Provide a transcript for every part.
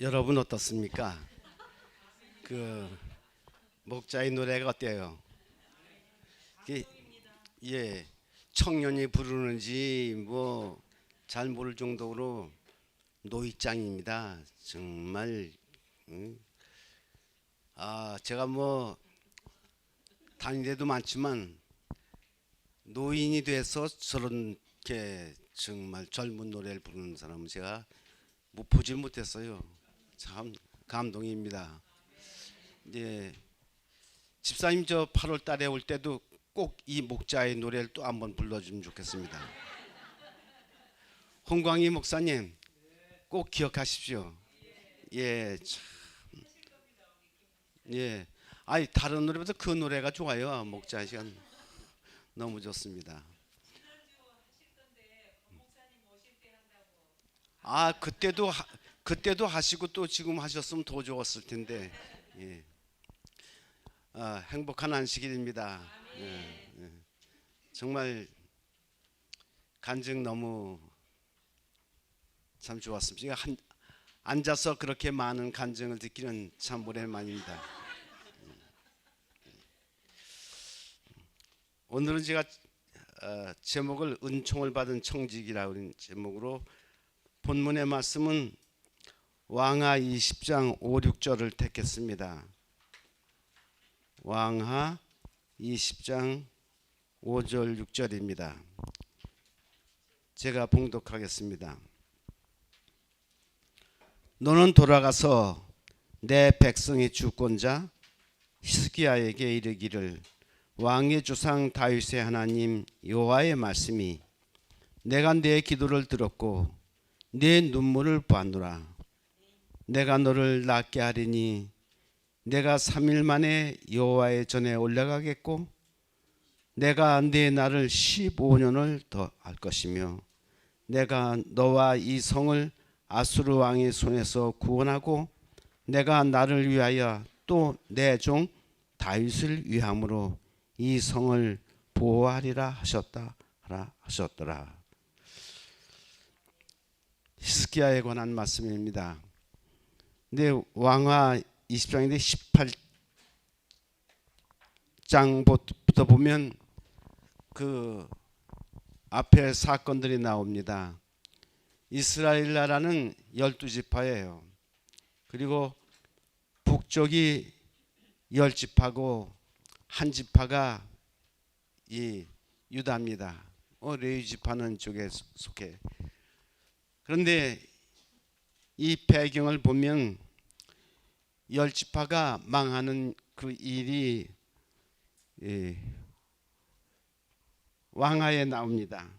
여러분 어떻습니까? 그 목자의 노래가 어때요? 그, 예, 청년이 부르는지 뭐 잘 모를 정도로 노이짱입니다. 정말 제가 뭐 다닌 데도 많지만 노인이 돼서 저렇게 정말 젊은 노래를 부르는 사람은 제가 보질 못했어요. 참 감동입니다. 예, 집사님 저 8월 달에 올 때도 꼭 이 목자의 노래를 또 한번 불러주면 좋겠습니다. 홍광희 목사님 꼭 기억하십시오. 예, 참, 예. 아니 다른 노래보다 그 노래가 좋아요. 목자 시간 너무 좋습니다. 그때도 하시고 또 지금 하셨으면 더 좋았을 텐데. 예. 행복한 안식일입니다. 예, 예. 정말 간증 너무 참 좋았습니다. 앉아서 그렇게 많은 간증을 듣기는 참 오랜만입니다. 오늘은 제가 제목을 은총을 받은 청직이라고 하는 제목으로 본문의 말씀은 왕하 20장 5, 6절을 택했습니다. 왕하 20장 5절 6절입니다. 제가 봉독하겠습니다. 너는 돌아가서 내 백성의 주권자 히스기야에게 이르기를 왕의 주상 다윗의 하나님 여호와의 말씀이 내가 내 기도를 들었고 내 눈물을 보았노라. 내가 너를 낫게 하리니 내가 3일 만에 여호와의 전에 올라가겠고 내가 내 날을 15년을 더 할 것이며 내가 너와 이 성을 아수르 왕의 손에서 구원하고 내가 나를 위하여 또 내 종 다윗을 위함으로 이 성을 보호하리라 하셨더라. 히스기야에 관한 말씀입니다. 근데 왕하 20장인데 18장부터 보면 그 앞에 사건들이 나옵니다. 이스라엘 나라는 12지파예요. 그리고 북쪽이 10지파고 한 지파가 이 유다입니다. 레위 지파는 쪽에 속해. 그런데 이 배경을 보면 10지파가 망하는 그 일이 왕하에 나옵니다.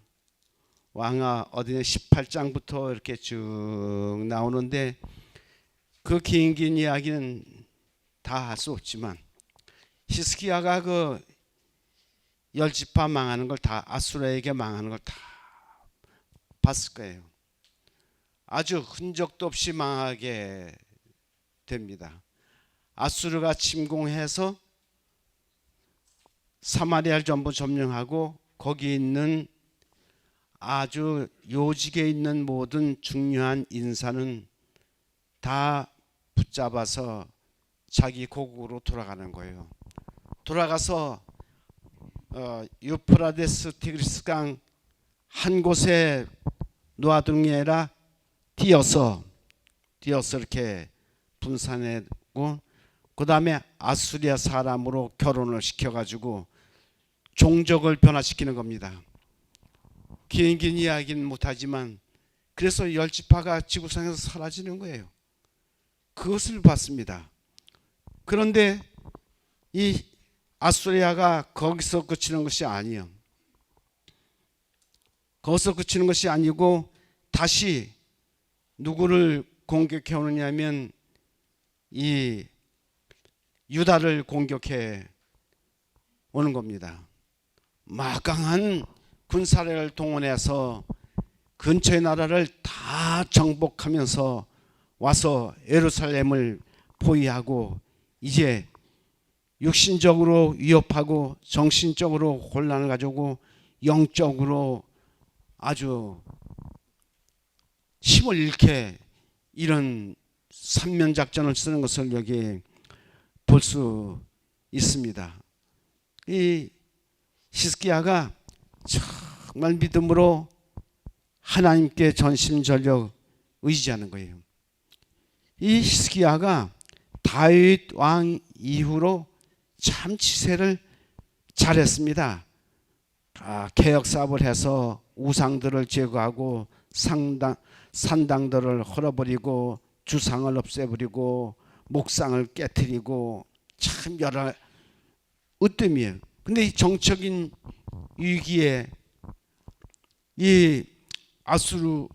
왕하 어디냐 18장부터 이렇게 쭉 나오는데 그 긴 이야기는 다 할 수 없지만 히스기야가 그 10지파 망하는 걸 다 아수르에게 망하는 걸 다 봤을 거예요. 아주 흔적도 없이 망하게 됩니다. 아수르가 침공해서 사마리아를 전부 점령하고 거기 있는 아주 요직에 있는 모든 중요한 인사는 다 붙잡아서 자기 고국으로 돌아가는 거예요. 돌아가서 유프라데스 티그리스 강 한 곳에 놓아둔 게 아니라 뛰어서 이렇게 분산했고 그 다음에 아수리아 사람으로 결혼을 시켜가지고 종족을 변화시키는 겁니다. 긴 이야기는 못하지만 그래서 10지파가 지구상에서 사라지는 거예요. 그것을 봤습니다. 그런데 이 아수리아가 거기서 그치는 것이 아니에요. 거기서 그치는 것이 아니고 다시 누구를 공격해 오느냐면 이 유다를 공격해 오는 겁니다. 막강한 군사력을 동원해서 근처의 나라를 다 정복하면서 와서 예루살렘을 포위하고 이제 육신적으로 위협하고 정신적으로 혼란을 가지고 영적으로 아주 힘을 잃게 이런 삼면 작전을 쓰는 것을 여기 볼 수 있습니다. 이 히스기야가 정말 믿음으로 하나님께 전심전력 의지하는 거예요. 이 히스기야가 다윗 왕 이후로 참 치세를 잘했습니다. 개혁 사업을 해서 우상들을 제거하고 산당들을 헐어버리고 주상을 없애버리고 목상을 깨뜨리고 참 여러 으뜸이에요. 근데 이 정적인 위기에 이 아수르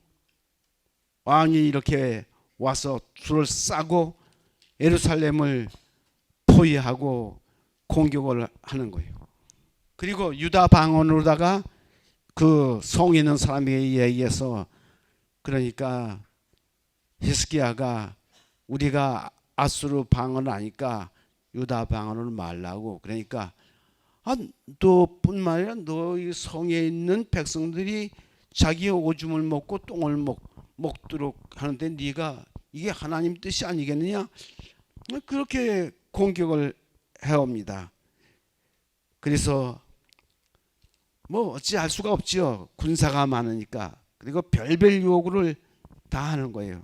왕이 이렇게 와서 둘을 싸고 예루살렘을 포위하고 공격을 하는 거예요. 그리고 유다 방언으로다가 그 성 있는 사람에게 얘기해서, 그러니까 히스기야가 우리가 아수르 방언을 아니까 유다 방언을 말라고, 그러니까 너뿐만 아니라 너희 성에 있는 백성들이 자기 오줌을 먹고 똥을 먹도록 하는데 네가 이게 하나님 뜻이 아니겠느냐, 그렇게 공격을 해옵니다. 그래서 뭐 어찌할 수가 없지요. 군사가 많으니까. 그리고 별별 요구를 다 하는 거예요.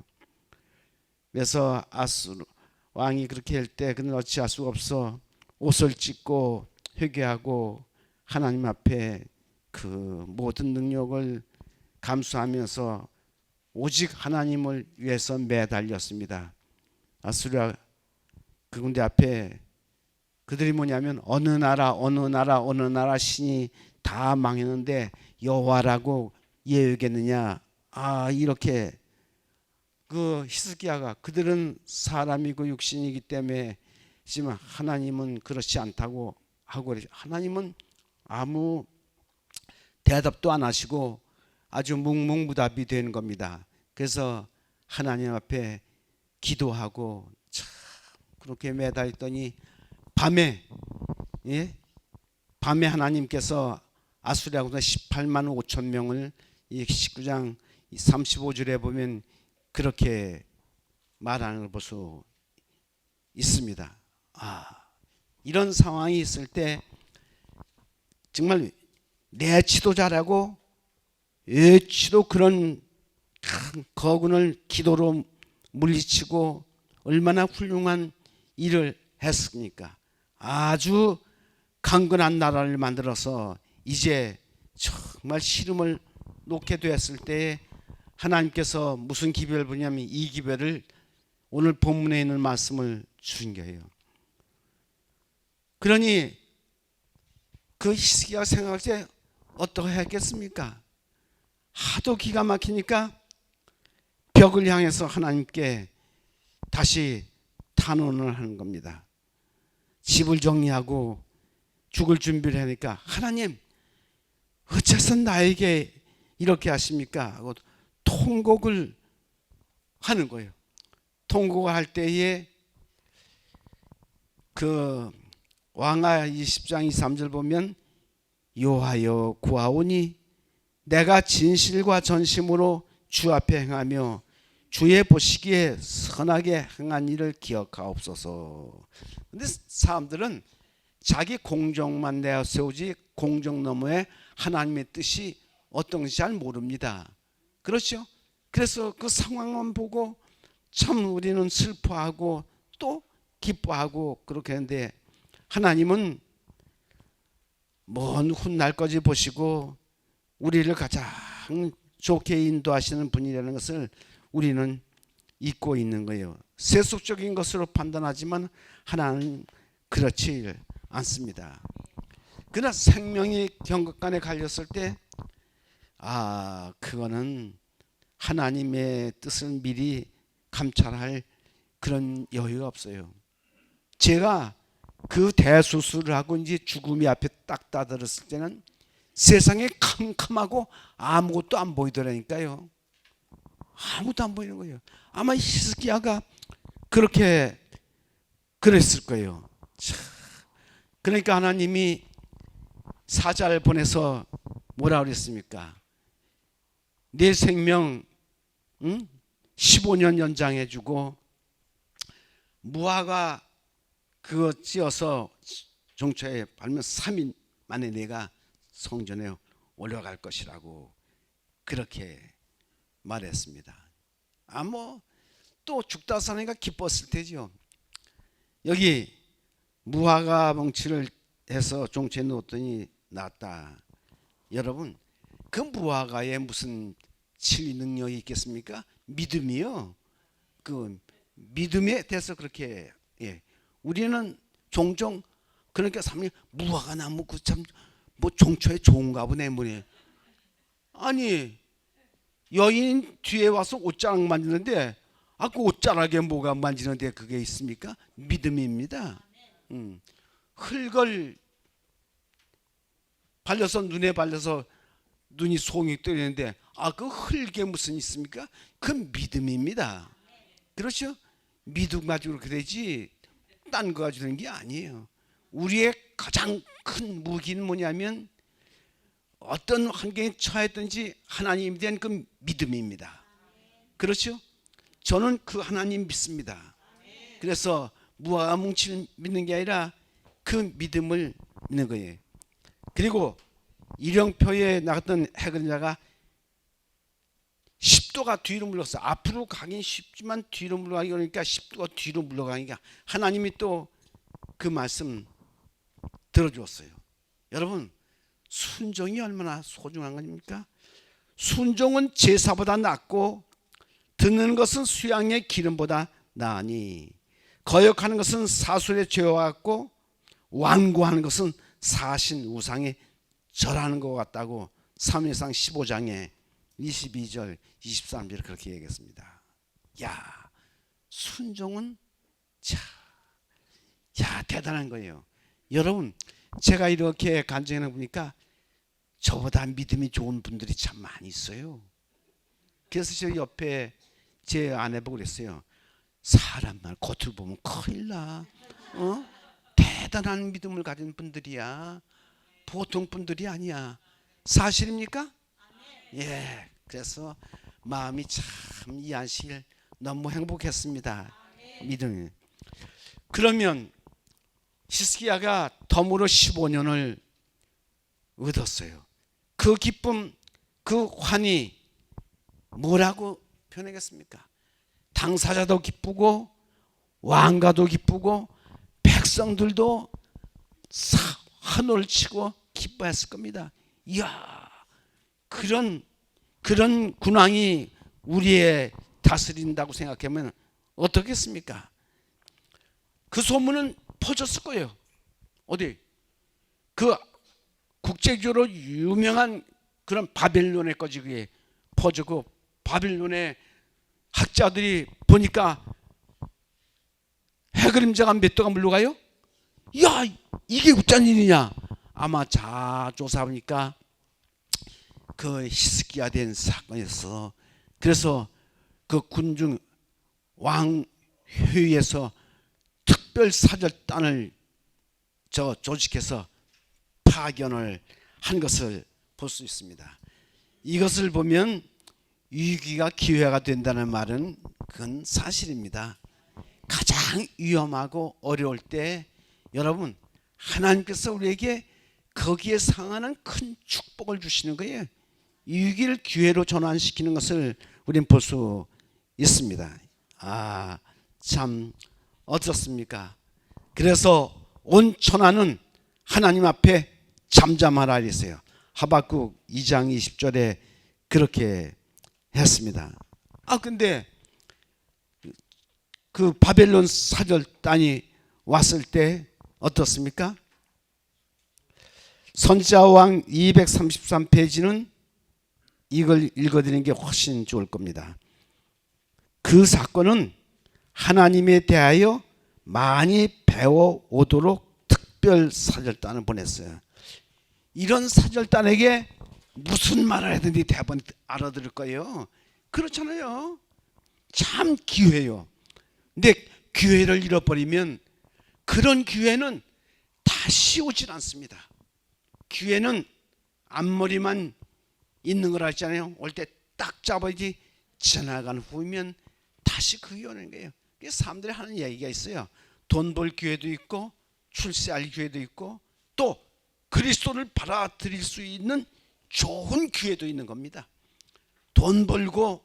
그래서 아수르 왕이 그렇게 할 때 그는 어찌할 수가 없어 옷을 찢고 회개하고 하나님 앞에 그 모든 능력을 감수하면서 오직 하나님을 위해서 매달렸습니다. 아수르 그 군대 앞에 그들이 뭐냐면 어느 나라 신이 다 망했는데 여호와라고 예우겠느냐. 이렇게 그 히스기야가 그들은 사람이고 육신이기 때문에 하지만 하나님은 그렇지 않다고 하고, 하나님은 아무 대답도 안 하시고 아주 묵묵부답이 되는 겁니다. 그래서 하나님 앞에 기도하고 참 그렇게 매달렸더니 밤에 하나님께서 아수리아군대 18만 5천 명을 이 19장 35절에 보면 그렇게 말하는 걸 볼 수 있습니다. 이런 상황이 있을 때 정말 내치도 잘하고 외치도 그런 큰 거군을 기도로 물리치고 얼마나 훌륭한 일을 했습니까? 아주 강건한 나라를 만들어서 이제 정말 시름을 놓게 되었을 때에 하나님께서 무슨 기별을 부냐면 이 기별을 오늘 본문에 있는 말씀을 주신 거예요. 그러니 그 히스기야가 생각할 때 어떻게 했겠습니까? 하도 기가 막히니까 벽을 향해서 하나님께 다시 탄원을 하는 겁니다. 집을 정리하고 죽을 준비를 하니까 하나님 어째서 나에게 이렇게 하십니까? 하고 통곡을 하는 거예요. 통곡을 할 때에 그 왕하 20장 23절 보면 여호와여 구하오니 내가 진실과 전심으로 주 앞에 행하며 주의 보시기에 선하게 행한 일을 기억하옵소서. 근데 사람들은 자기 공정만 내세우지 공정 너머에 하나님의 뜻이 어떤 것인지 잘 모릅니다. 그렇죠? 그래서 그 상황만 보고 참 우리는 슬퍼하고 또 기뻐하고 그렇게 하는데 하나님은 먼 훗날까지 보시고 우리를 가장 좋게 인도하시는 분이라는 것을 우리는 잊고 있는 거예요. 세속적인 것으로 판단하지만 하나는 그렇지 않습니다. 그러나 생명이 경각간에 갈렸을 때 그거는 하나님의 뜻을 미리 감찰할 그런 여유가 없어요. 제가 그 대수술을 하고 이제 죽음이 앞에 딱 다다랐을 때는 세상에 캄캄하고 아무것도 안 보이더라니까요. 아무것도 안 보이는 거예요. 아마 히스기야가 그렇게 그랬을 거예요. 그러니까 하나님이 사자를 보내서 뭐라 그랬습니까? 내 생명 15년 연장해 주고 무화과 그거 찧어서 종초에 발면 3일 만에 내가 성전에 올라갈 것이라고 그렇게 말했습니다. 뭐 또 죽다 사니까 기뻤을 테죠. 여기 무화과 뭉치를 해서 종초에 놓았더니 낫다. 여러분, 그 무화과에 무슨 치유 능력이 있겠습니까? 믿음이요. 그 믿음에 대해서 그렇게 우리는 종종 그러니까 무화과 나무 그 참 뭐 종초에 좋은가 보네 뭐네. 아니 여인 뒤에 와서 옷자락 만지는데 그 옷자락에 뭐가 만지는데 그게 있습니까? 믿음입니다. 흙을 발려서 눈에 발려서 눈이 송이 뜨는데 그 흙에 무슨 있습니까? 그 믿음입니다. 그렇죠? 믿음 가지고 그렇게 되지 딴 거 가지고 되는 게 아니에요. 우리의 가장 큰 무기는 뭐냐면 어떤 환경에 처했든지 하나님에 대한 그 믿음입니다. 그렇죠? 저는 그 하나님 믿습니다. 그래서 무화과 뭉치를 믿는 게 아니라 그 믿음을 믿는 거예요. 그리고 일령표에 나갔던 해그림자가 10도가 뒤로 물러서 앞으로 가긴 쉽지만 뒤로 물러가기 그러니까 10도가 뒤로 물러가니까 하나님이 또 그 말씀 들어주었어요. 여러분, 순종이 얼마나 소중한 겁니까? 순종은 제사보다 낫고 듣는 것은 수양의 기름보다 나으니 거역하는 것은 사술의 죄와 같고 완고하는 것은 사신 우상에 절하는 것 같다고 사무엘상 15장에 22절 23절 그렇게 얘기했습니다. 야, 순종은 대단한 거예요. 여러분, 제가 이렇게 간증해 보니까 저보다 믿음이 좋은 분들이 참 많이 있어요. 그래서 저 옆에 제 아내 보고 그랬어요. 사람 말 겉을 보면 큰일 나. 대단한 믿음을 가진 분들이야. 보통 분들이 아니야. 사실입니까? 예. 그래서 마음이 참 이 안식일 너무 행복했습니다. 믿음이. 그러면 히스기야가 덤으로 15년을 얻었어요. 그 기쁨, 그 환희 뭐라고 표현하겠습니까? 당사자도 기쁘고 왕가도 기쁘고 백성들도 환호를 치고 기뻐했을 겁니다. 이야, 그런 군왕이 우리의 다스린다고 생각하면 어떻겠습니까? 그 소문은 퍼졌을 거예요. 어디? 그 국제적으로 유명한 그런 바벨론에까지 그게 퍼지고 바벨론의 학자들이 보니까 해그림자가 몇 도가 물러가요? 야, 이게 어쩐 일이냐? 아마 조사해보니까 그 히스기야 된 사건이었어. 그래서 그 군중 왕회의에서 특별 사절단을 조직해서 파견을 한 것을 볼 수 있습니다. 이것을 보면 위기가 기회가 된다는 말은 그건 사실입니다. 가장 위험하고 어려울 때 여러분 하나님께서 우리에게 거기에 상하는 큰 축복을 주시는 거예요. 이 위기를 기회로 전환시키는 것을 우리는 볼 수 있습니다. 참 어떻습니까? 그래서 온 천하는 하나님 앞에 잠잠하라 이랬어요. 하박국 2장 20절에 그렇게 했습니다. 근데 그 바벨론 사절단이 왔을 때 어떻습니까? 선지자왕 233페이지는 이걸 읽어드리는 게 훨씬 좋을 겁니다. 그 사건은 하나님에 대하여 많이 배워오도록 특별 사절단을 보냈어요. 이런 사절단에게 무슨 말을 하든지 대부분 알아들을 거예요. 그렇잖아요. 참 기회요. 근데 기회를 잃어버리면 그런 기회는 다시 오질 않습니다. 기회는 앞머리만 있는 걸 알잖아요. 올 때 딱 잡아야지 지나간 후면 다시 그게 오는 거예요. 사람들이 하는 얘기가 있어요. 돈 벌 기회도 있고 출세할 기회도 있고 또 그리스도를 받아들일 수 있는 좋은 기회도 있는 겁니다. 돈 벌고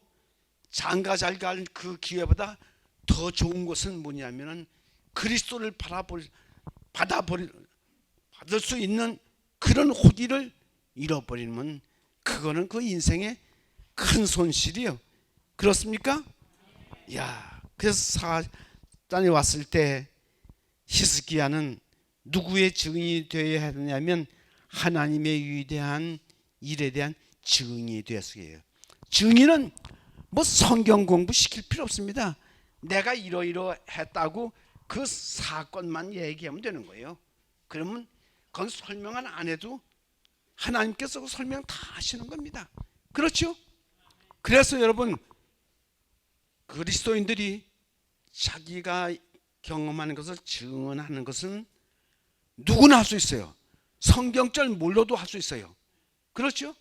장가 잘 갈 그 기회보다 더 좋은 것은 뭐냐면은 그리스도를 받을 수 있는 그런 호기를 잃어버리면 그거는 그 인생의 큰 손실이요. 그렇습니까? 야, 그래서 사단이 왔을 때 히스기야는 누구의 증인이 되어야 하느냐면 하나님의 위대한 일에 대한 증인이 되었어요. 증인은 뭐 성경 공부 시킬 필요 없습니다. 내가 이러이러했다고 그 사건만 얘기하면 되는 거예요. 그러면 그건 설명은 안 해도 하나님께서 설명 다 하시는 겁니다. 그렇죠? 그래서 여러분, 그리스도인들이 자기가 경험하는 것을 증언하는 것은 누구나 할 수 있어요. 성경절 몰라도 할 수 있어요. 그렇죠?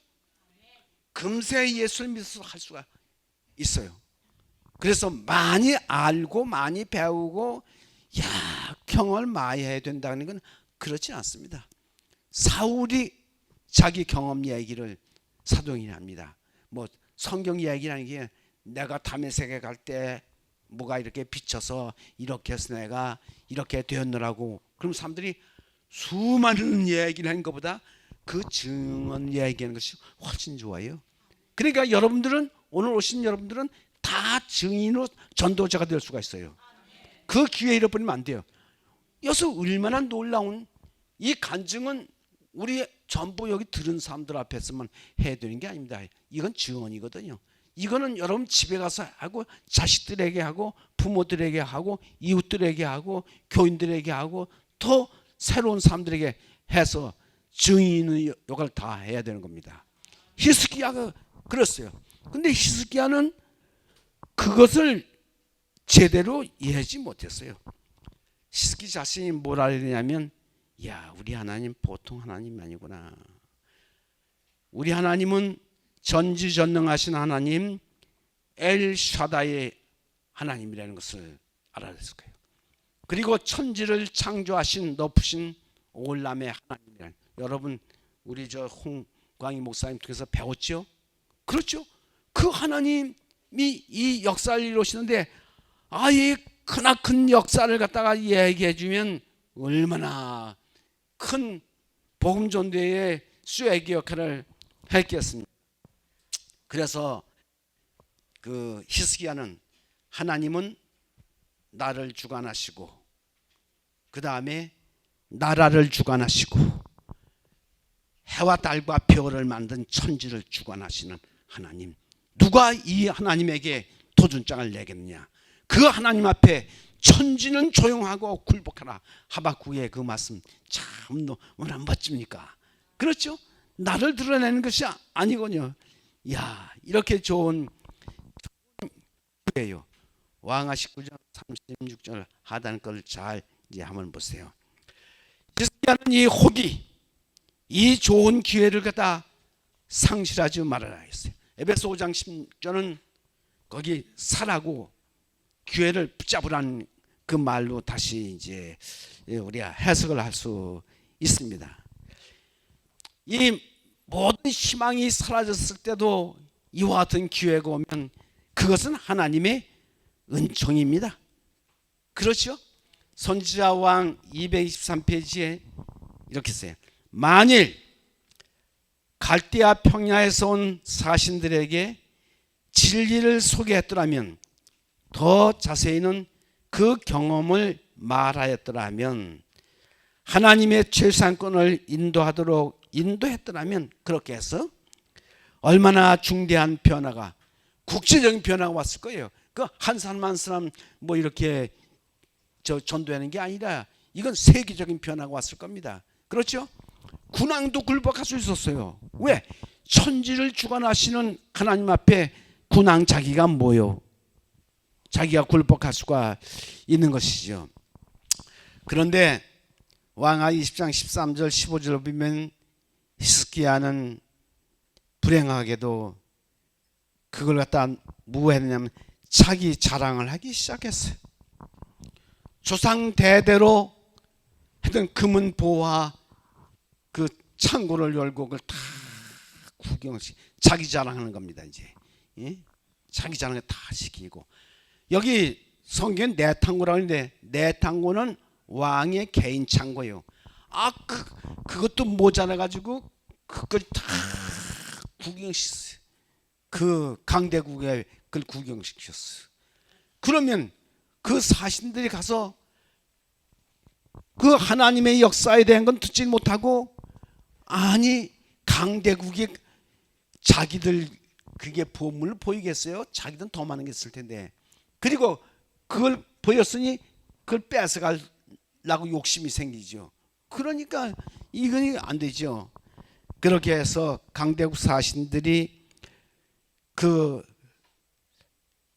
금세 예수를 믿어서 할 수가 있어요. 그래서 많이 알고 많이 배우고 경험을 많이 해야 된다는 건 그렇지 않습니다. 사울이 자기 경험 얘기를 사도행전에 합니다. 뭐 성경 이야기라는 게 내가 다메섹에 갈 때 뭐가 이렇게 비쳐서 이렇게 해서 내가 이렇게 되었노라고. 그럼 사람들이 수많은 얘기를 하는 것보다 그 증언 얘기하는 것이 훨씬 좋아요. 그러니까 여러분들은, 오늘 오신 여러분들은 다 증인으로 전도자가 될 수가 있어요. 그 기회 잃어버리면 안 돼요. 여기서 얼마나 놀라운 이 간증은 우리 전부 여기 들은 사람들 앞에서만 해야 되는 게 아닙니다. 이건 증언이거든요. 이거는 여러분 집에 가서 하고 자식들에게 하고 부모들에게 하고 이웃들에게 하고 교인들에게 하고 또 새로운 사람들에게 해서 증인의 역할을 다 해야 되는 겁니다. 히스기야가 그랬어요. 근데 히스기야는 그것을 제대로 이해하지 못했어요. 히스기 자신이 뭐라 그러냐면, 야, 우리 하나님 보통 하나님 아니구나. 우리 하나님은 전지전능하신 하나님 엘샤다의 하나님이라는 것을 알아냈을 거예요. 그리고 천지를 창조하신 높으신 올람의 하나님이라는, 여러분 우리 저 홍광희 목사님 통해서 배웠죠? 그렇죠? 그 하나님이 이 역사를 이루시는데 이 크나큰 역사를 갖다가 얘기해 주면 얼마나 큰 복음 전도의 쇠기 역할을 했겠습니까? 그래서 그 히스기야는 하나님은 나를 주관하시고 그 다음에 나라를 주관하시고 해와 달과 별을 만든 천지를 주관하시는 하나님, 누가 이 하나님에게 도전장을 내겠느냐? 그 하나님 앞에 천지는 조용하고 굴복하라. 하박국의 그 말씀 참 너무나 멋집니까? 그렇죠? 나를 드러내는 것이 아니군요. 야, 이렇게 좋은 예요. 왕하 19장 36절 하단 걸 잘 이제 한번 보세요. 히스기야는 이 호기, 이 좋은 기회를 갖다 상실하지 말아라 했어요. 에베소 5장 10절은 거기 사라고 기회를 붙잡으라는 그 말로 다시 이제 우리가 해석을 할 수 있습니다. 이 모든 희망이 사라졌을 때도 이와 같은 기회가 오면 그것은 하나님의 은총입니다. 그렇죠? 선지자 왕 223페이지에 이렇게 써요. 만일 갈대아 평야에서 온 사신들에게 진리를 소개했더라면, 더 자세히는 그 경험을 말하였더라면, 하나님의 최상권을 인도하도록 인도했더라면, 그렇게 해서 얼마나 중대한 변화가, 국제적인 변화가 왔을 거예요. 그 한 사람 한 사람 뭐 이렇게 전도하는 게 아니라 이건 세계적인 변화가 왔을 겁니다. 그렇죠? 군왕도 굴복할 수 있었어요. 왜? 천지를 주관하시는 하나님 앞에 군왕 자기가 뭐요? 자기가 굴복할 수가 있는 것이죠. 그런데 왕하 20장 13절 15절을 보면 히스기야는 불행하게도 그걸 갖다 뭐 했냐면 자기 자랑을 하기 시작했어요. 조상 대대로 하던 금은보화 그 창고를 열고 그걸 다 구경씩 자기 자랑하는 겁니다. 이제 예? 자기 자랑을 다 시키고, 여기 성경 내탕고라고 하는데 내탕고는 왕의 개인 창고예요. 그것도 모자라 가지고 그걸 다 구경시켰어요. 그 강대국에 그걸 구경시켰어요. 그러면 그 사신들이 가서 그 하나님의 역사에 대한 건 듣지 못하고, 아니 강대국이 자기들 그게 보물을 보이겠어요? 자기들은 더 많은 게 있을 텐데. 그리고 그걸 보였으니 그걸 뺏어가려고 욕심이 생기죠. 그러니까 이건 안 되죠. 그렇게 해서 강대국 사신들이 그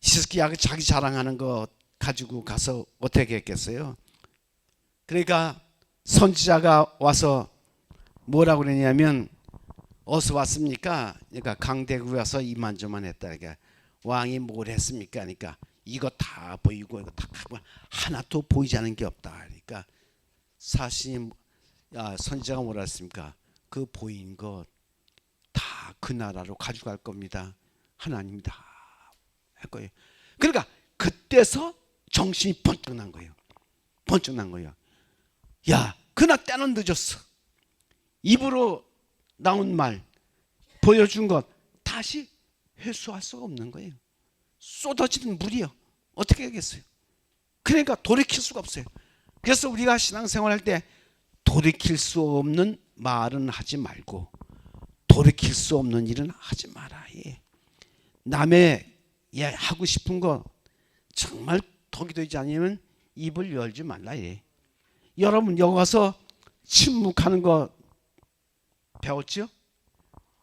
히스기야가 자기 자랑하는 거 가지고 가서 어떻게 했겠어요? 그러니까 선지자가 와서 뭐라고 그러냐면, 어디서 왔습니까? 그러니까 강대국에 와서 이만저만했다. 그러니까 왕이 뭘 했습니까? 그러니까 이거 다 보이고 이거 다 하나도 보이지 않은 게 없다. 그러니까 사실 선지자가 뭐라 했습니까? 그 보인 것 다 그 나라로 가져갈 겁니다. 하나님이 다 할 거예요. 그러니까 그때서 정신이 번쩍 난 거예요. 번쩍 난 거예요. 야, 그나 때는 늦었어. 입으로 나온 말, 보여준 것 다시 회수할 수가 없는 거예요. 쏟아지는 물이요. 어떻게 하겠어요? 그러니까 돌이킬 수가 없어요. 그래서 우리가 신앙생활할 때 돌이킬 수 없는 말은 하지 말고 돌이킬 수 없는 일은 하지 마라. 남의 하고 싶은 거 정말 덕이 되지 않으면 입을 열지 말라. 여러분 여기 와서 침묵하는 거 배웠죠?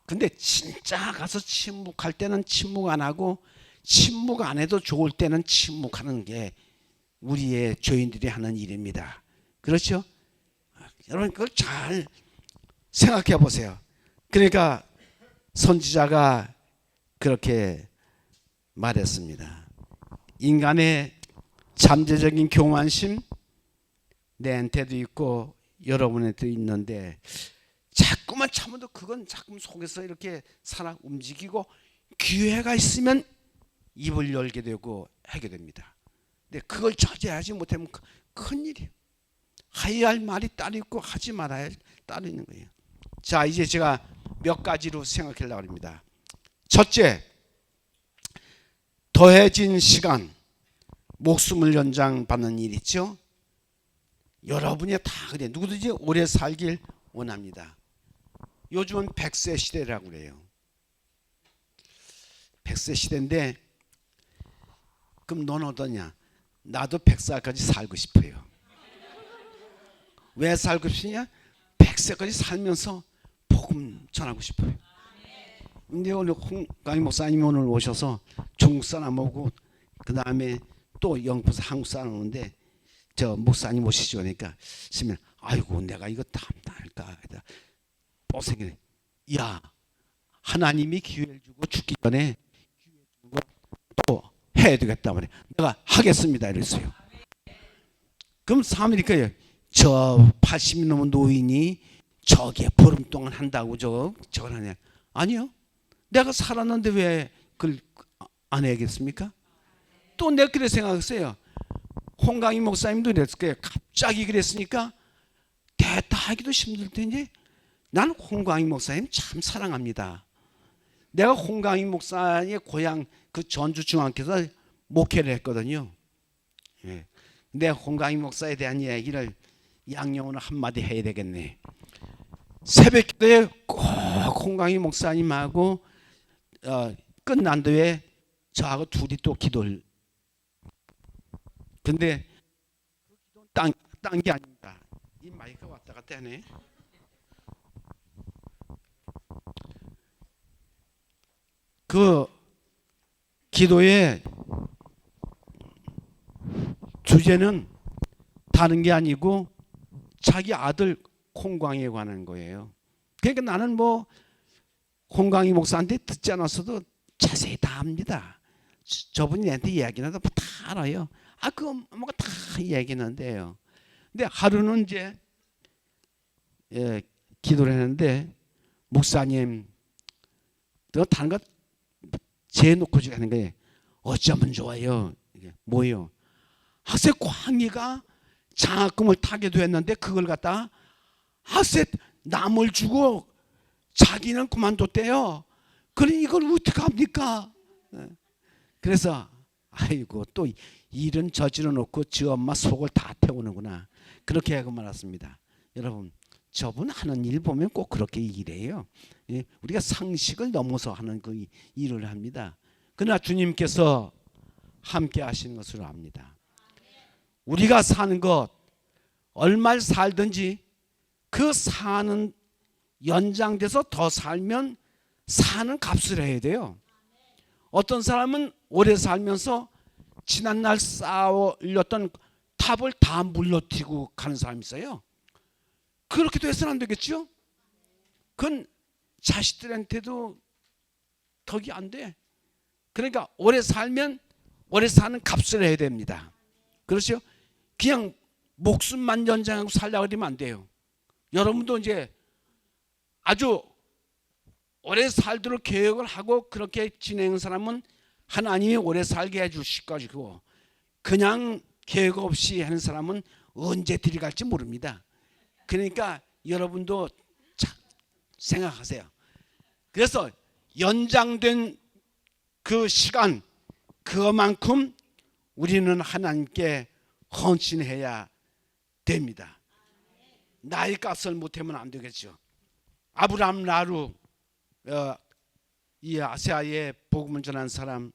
근데 진짜 가서 침묵할 때는 침묵 안 하고, 침묵 안 해도 좋을 때는 침묵하는 게 우리의 죄인들이 하는 일입니다. 그렇죠? 여러분 그걸 잘 생각해 보세요. 그러니까 선지자가 그렇게 말했습니다. 인간의 잠재적인 교만심 내한테도 있고 여러분한테도 있는데, 자꾸만 참아도 그건 자꾸 속에서 이렇게 살아 움직이고, 기회가 있으면 입을 열게 되고 하게 됩니다. 근데 그걸 자제하지 못하면 큰일이에요. 해야 할 말이 따로 있고 하지 말아야 할 따로 있는 거예요. 자, 이제 제가 몇 가지로 생각하려고 합니다. 첫째, 더해진 시간, 목숨을 연장받는 일 있죠. 여러분이 다 그래. 누구든지 오래 살길 원합니다. 요즘은 100세 시대라고 그래요. 100세 시대인데, 그럼 넌 어떠냐? 나도 100살까지 살고 싶어요. 왜 살고 싶으냐? 100세까지 살면서 복음 전하고 싶어요. 근데 오늘 홍강희 목사님이 오늘 오셔서 중국 사람 오고 그 다음에 또 영국에서 한국 사람 오는데, 저 목사님 오시죠. 그러니까 시면 아이고 내가 이거 담당할까? 뽀생이네. 야, 하나님이 기회를 주고 죽기 전에 기회 주는 거 또 해야 되겠다 말이야. 내가 하겠습니다 이랬어요. 그럼 사람이니까 저 80이 넘은 노인이 저게 보름 동안 한다고 저걸 하냐? 아니요. 내가 살았는데 왜 그걸 안 해야겠습니까? 또 내가 그래 생각했어요. 홍강희 목사님도 그랬을 거예요. 갑자기 그랬으니까 대타하기도 힘들 텐데, 나는 홍강희 목사님 참 사랑합니다. 내가 홍강희 목사의 고향 그 전주중앙교회에서 목회를 했거든요. 예. 근데 홍강희 목사에 대한 얘기를 양용으로 한마디 해야 되겠네. 새벽기도에 꼭 홍강희 목사님하고 끝난 뒤에 저하고 둘이 또 기도를. 근데 딴 게 아닙니다. 이 마이크가 왔다 갔다 하네. 그 기도의 주제는 다른 게 아니고 자기 아들 홍광희에 관한 거예요. 그러니까 나는 뭐 홍광희 목사한테 듣지 않았어도 자세히 다 압니다. 저분이 내한테 이야기나 다 알아요. 그 엄마가 다 얘기하는데요. 근데 하루는 이제 기도를 했는데 목사님 너 다른 거 재놓고 하는 거예요. 어쩌면 좋아요. 이게 뭐예요? 학생 광희가 장학금을 타게 됐는데 그걸 갖다 학생 남을 주고 자기는 그만뒀대요. 그러니 이걸 어떻게 합니까? 그래서 아이고 또 일은 저질러 놓고 지 엄마 속을 다 태우는구나. 그렇게 하고 말았습니다. 여러분 저분 하는 일 보면 꼭 그렇게 일해요. 우리가 상식을 넘어서 하는 그 일을 합니다. 그러나 주님께서 함께 하시는 것으로 압니다. 우리가 사는 것 얼마를 살든지 그 사는 연장돼서 더 살면 사는 값을 해야 돼요. 어떤 사람은 오래 살면서 지난날 쌓아 올렸던 탑을 다 물러뜨리고 가는 사람이 있어요. 그렇게 돼서는 안 되겠죠? 그건 자식들한테도 덕이 안 돼. 그러니까 오래 살면 오래 사는 값을 해야 됩니다. 그렇죠? 그냥 목숨만 연장하고 살려고 그러면 안 돼요. 여러분도 이제 아주 오래 살도록 계획을 하고 그렇게 지내는 사람은 하나님이 오래 살게 해주실 것이고 그냥 계획 없이 하는 사람은 언제 들이갈지 모릅니다. 그러니까 여러분도 생각하세요. 그래서 연장된 그 시간 그만큼 우리는 하나님께 헌신해야 됩니다. 나의 값을 못하면 안 되겠죠. 아브라함 라루 이 아시아에 복음을 전한 사람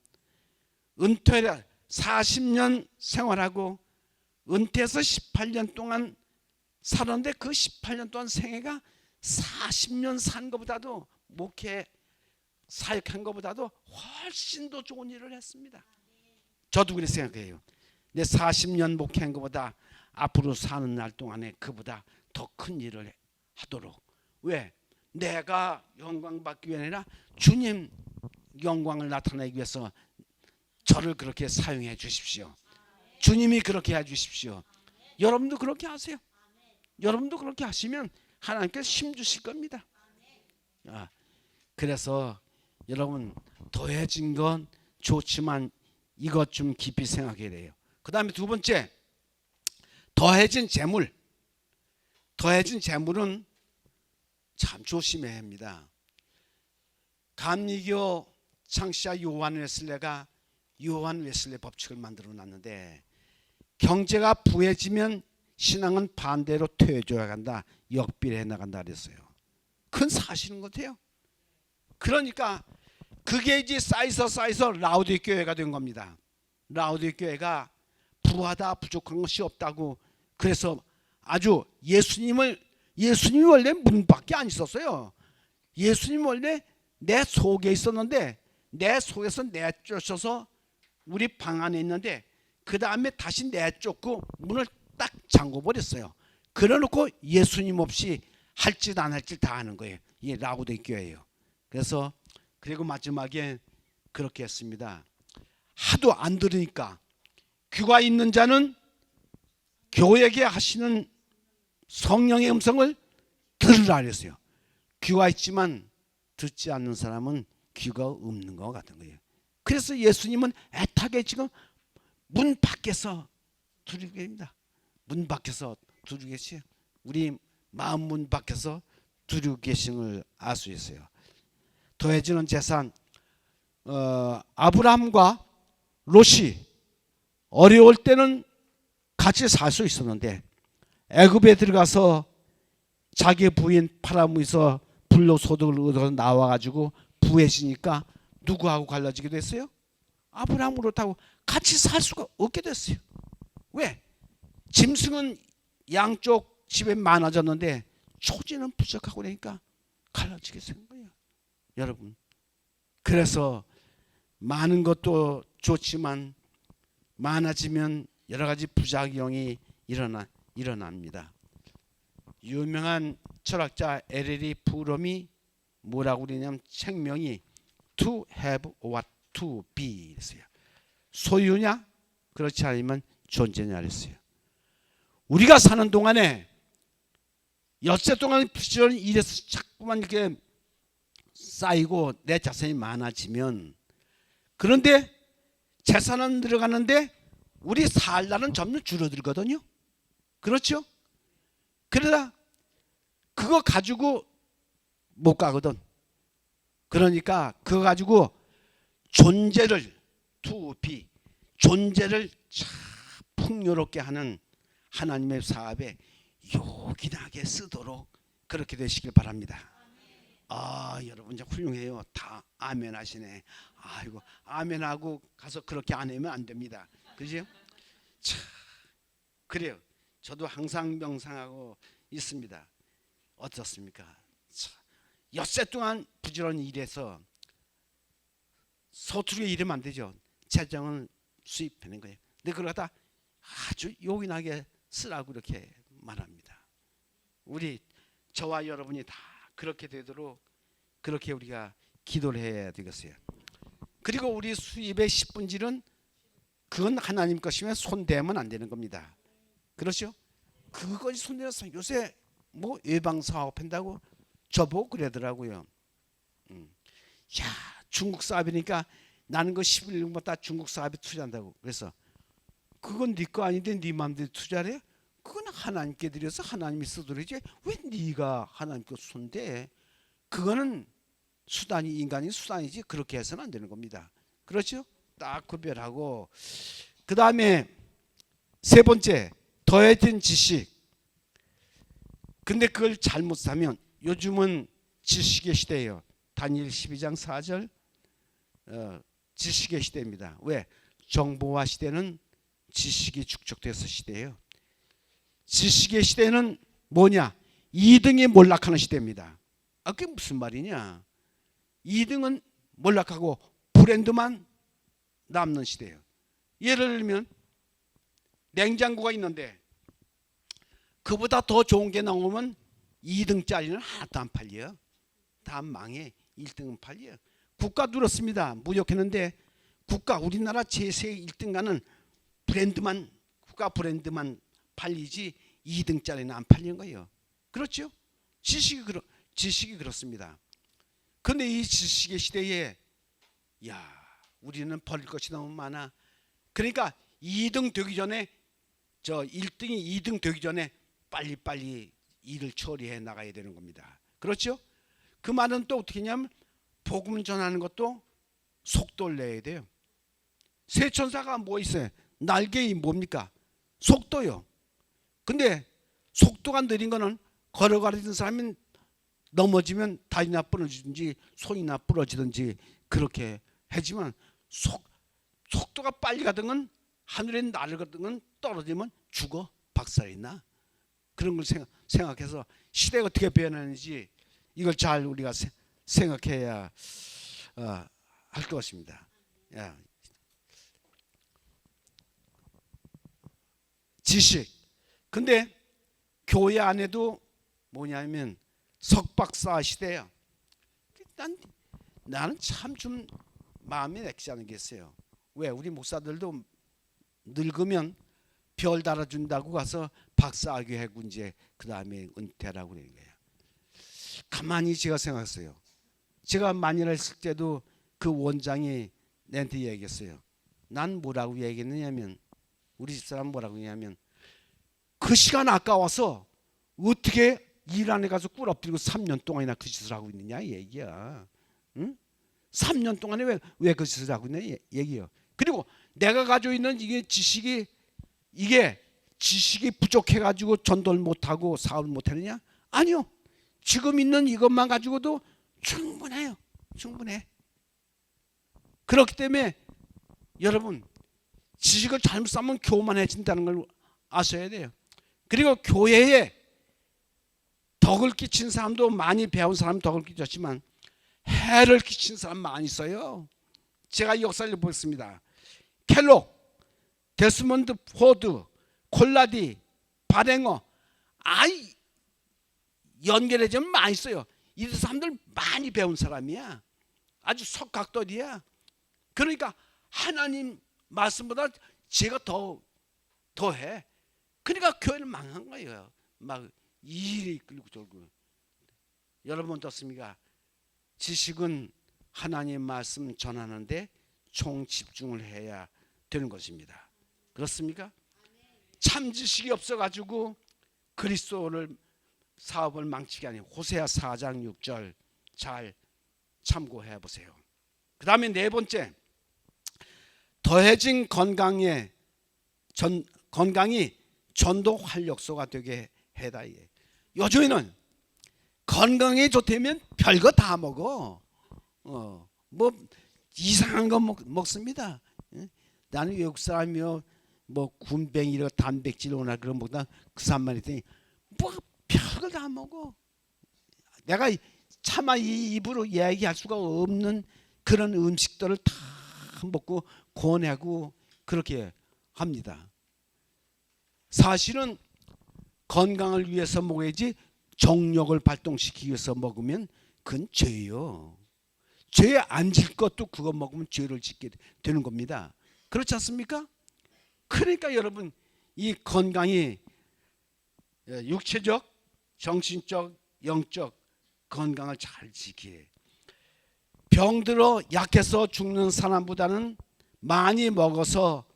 은퇴를 40년 생활하고 은퇴해서 18년 동안 살았는데 그 18년 동안 생애가 40년 산 것보다도 목회 사역한 것보다도 훨씬 더 좋은 일을 했습니다. 저도 그렇게 생각해요. 내 40년 목회한 것보다 앞으로 사는 날 동안에 그보다 더 큰 일을 하도록. 왜? 내가 영광 받기 위해 아니라 주님 영광을 나타내기 위해서 저를 그렇게 사용해 주십시오. 주님이 그렇게 해 주십시오. 여러분도 그렇게 하세요. 여러분도 그렇게 하시면 하나님께서 힘 주실 겁니다. 그래서 여러분 더해진 건 좋지만 이것 좀 깊이 생각해야 돼요. 그 다음에 두 번째 더해진 재물. 더해진 재물은 참 조심해야 합니다. 감리교 창시자 요한 웨슬레가 요한 웨슬레 법칙을 만들어 놨는데 경제가 부해지면 신앙은 반대로 퇴해줘야 간다. 역비례해 나간다 그랬어요. 그건 사실인 것 같아요. 그러니까 그게 이제 쌓여서 라우디게 교회가 된 겁니다. 라우디게 교회가 부하다 부족한 것이 없다고 그래서 아주 예수님이 원래 문 밖에 안 있었어요. 예수님 원래 내 속에 있었는데 내 속에서 내쫓아서 우리 방 안에 있는데 그 다음에 다시 내쫓고 문을 딱 잠궈버렸어요. 그래놓고 예수님 없이 할 짓 안 할 짓 다 하는 거예요. 이게 라우디게 교회예요. 그래서 그리고 마지막에 그렇게 했습니다. 하도 안 들으니까 귀가 있는 자는 교회에게 하시는 성령의 음성을 들으라 그랬어요. 귀가 있지만 듣지 않는 사람은 귀가 없는 것 같은 거예요. 그래서 예수님은 애타게 지금 문 밖에서 두드리고 계십니다. 문 밖에서 두드리고 계세요. 우리 마음 문 밖에서 두드리고 계신 걸 알 수 있어요. 더해지는 재산 아브라함과 롯이 어려울 때는 같이 살 수 있었는데 애굽에 들어가서 자기 부인 파라무에서 불로소득을 얻어 나와가지고 부해지니까 누구하고 갈라지게 됐어요? 아브라함으로 타고 같이 살 수가 없게 됐어요. 왜? 짐승은 양쪽 집에 많아졌는데 초지는 부족하고 그러니까 갈라지게 된 거예요. 여러분 그래서 많은 것도 좋지만 많아지면 여러 가지 부작용이 일어납니다. 유명한 철학자 에르리 프롬이 뭐라고 그러냐면 책명이 To have or to be 있어요. 소유냐 그렇지 않으면 존재냐 그랬어요. 우리가 사는 동안에 엿새 동안 부지런히 일해서 자꾸만 이렇게 쌓이고 내 자산이 많아지면, 그런데 재산은 늘어가는데 우리 살 날은 점점 줄어들거든요. 그렇죠? 그러다 그거 가지고 못 가거든. 그러니까 그거 가지고 존재를 투비 존재를 참 풍요롭게 하는 하나님의 사업에 요긴하게 쓰도록 그렇게 되시길 바랍니다. 아, 여러분 이제 훌륭해요. 다 아멘 하시네. 아이고, 아멘하고 가서 그렇게 안 하면 안 됩니다. 그죠? 참 그래요. 저도 항상 명상하고 있습니다. 어떻습니까? 참, 엿새 동안 부지런히 일해서 서투르게 일하면 안 되죠. 재정을 수입하는 거예요. 근데 그러다 아주 요긴하게 쓰라고 이렇게 말합니다. 우리 저와 여러분이 다 그렇게 되도록 그렇게 우리가 기도를 해야 되겠어요. 그리고 우리 수입의 10분질은 그건 하나님 것이면 손대면 안 되는 겁니다. 그렇죠? 그것이 손대서 요새 뭐 예방 사업 한다고 저보고 그러더라고요. 야, 중국 사업이니까 나는 그 11년보다 중국 사업에 투자한다고. 그래서 그건 네 거 아닌데 네 마음대로 투자를 해? 그건 하나님께 드려서 하나님이 쓰도록이지 왜 네가 하나님 거 손대? 그거는 수단이, 인간이 수단이지 그렇게 해서는 안 되는 겁니다. 그렇죠? 딱 구별하고, 그 다음에 세 번째, 더해진 지식. 근데 그걸 잘못 사면, 요즘은 지식의 시대예요. 다니엘 12장 4절 지식의 시대입니다. 왜? 정보화 시대는 지식이 축적돼서 시대예요. 지식의 시대는 뭐냐? 2등이 몰락하는 시대입니다. 아, 그게 무슨 말이냐? 2등은 몰락하고 브랜드만 남는 시대예요. 예를 들면 냉장고가 있는데 그보다 더 좋은 게 나오면 2등짜리는 하나도 안 팔려요. 다 망해. 1등은 팔려요. 국가 늘었습니다. 무역했는데 국가, 우리나라 제세 1등가는 브랜드만, 국가 브랜드만 팔리지 2등짜리는 안 팔리는 거예요. 그렇죠? 지식이 그렇습니다. 그런데 이 지식의 시대에 우리는 버릴 것이 너무 많아. 그러니까 2등 되기 전에, 저 1등이 2등 되기 전에 빨리빨리 일을 처리해 나가야 되는 겁니다. 그렇죠? 그 말은 또 어떻게 하냐면 복음 전하는 것도 속도를 내야 돼요. 새 천사가 뭐 있어요? 날개이 뭡니까? 속도요. 근데 속도가 느린 거는 걸어가려던 사람이 넘어지면 다리나 부러지든지 손이나 부러지든지 그렇게 하지만 속도가 빨리 가든 하늘에 날거든 떨어지면 죽어, 박살이 나. 그런 걸 생각해서 시대가 어떻게 변하는지 이걸 잘 우리가 생각해야 할 것입니다. 지식. 근데 교회 안에도 뭐냐면 석박사 시대예요. 나는 참 좀 마음이 내키지 않은 게 있어요. 왜? 우리 목사들도 늙으면 별 달아준다고 가서 박사학위 하고 이제 그 다음에 은퇴라고 그러는 거예요. 가만히 제가 생각했어요. 제가 만일 했을 때도 그 원장이 내한테 얘기했어요. 난 뭐라고 얘기했느냐면, 우리 집사람 뭐라고 했냐면, 그 시간 아까워서 어떻게 일 안에 가서 꿀 엎드리고 3년 동안이나 그 짓을 하고 있느냐 얘기야. 응? 3년 동안에 왜 그 짓을 하고 있느냐 얘기요. 그리고 내가 가지고 있는 이게 지식이 부족해가지고 전도를 못하고 사업을 못하느냐? 아니요. 지금 있는 이것만 가지고도 충분해요. 충분해. 그렇기 때문에 여러분, 지식을 잘못 쌓으면 교만해진다는 걸 아셔야 돼요. 그리고 교회에 덕을 끼친 사람도 많이 배운 사람 덕을 끼쳤지만 해를 끼친 사람 많이 있어요. 제가 역사를 보겠습니다. 켈록, 데스몬드 포드, 콜라디, 바랭어, 연결해지면 많이 있어요. 이 사람들 많이 배운 사람이야. 아주 석각돌이야. 그러니까 하나님 말씀보다 제가 더 더해. 그러니까 교회는 망한 거예요. 막 일이 끌고 돌고. 여러분 어떻습니까? 지식은 하나님 말씀 전하는데 총 집중을 해야 되는 것입니다. 그렇습니까? 참 지식이 없어가지고 그리스도를 사업을 망치게 하니 호세아 4장 6절 잘 참고해 보세요. 그 다음에 네 번째, 더해진 건강이 전도 활력소가 되게 해다. 요즘에는 건강이 좋다면 별거 다 먹어. 뭐 이상한 거 먹습니다. 나는 외국 사람이요, 뭐 군뱅이로 단백질 오나 그런 먹다 그 사람만 있더니 뭐 별걸 다 먹어. 내가 차마 이 입으로 이야기할 수가 없는 그런 음식들을 다 먹고 권하고 그렇게 합니다. 사실은 건강을 위해서 먹어야지 정력을 발동시키기 위해서 먹으면 그건 죄예요. 죄에 안 질 것도 그거 먹으면 죄를 짓게 되는 겁니다. 그렇지 않습니까? 그러니까 여러분 이 건강이 육체적, 정신적, 영적 건강을 잘 지키래. 병들어 약해서 죽는 사람보다는 많이 먹어서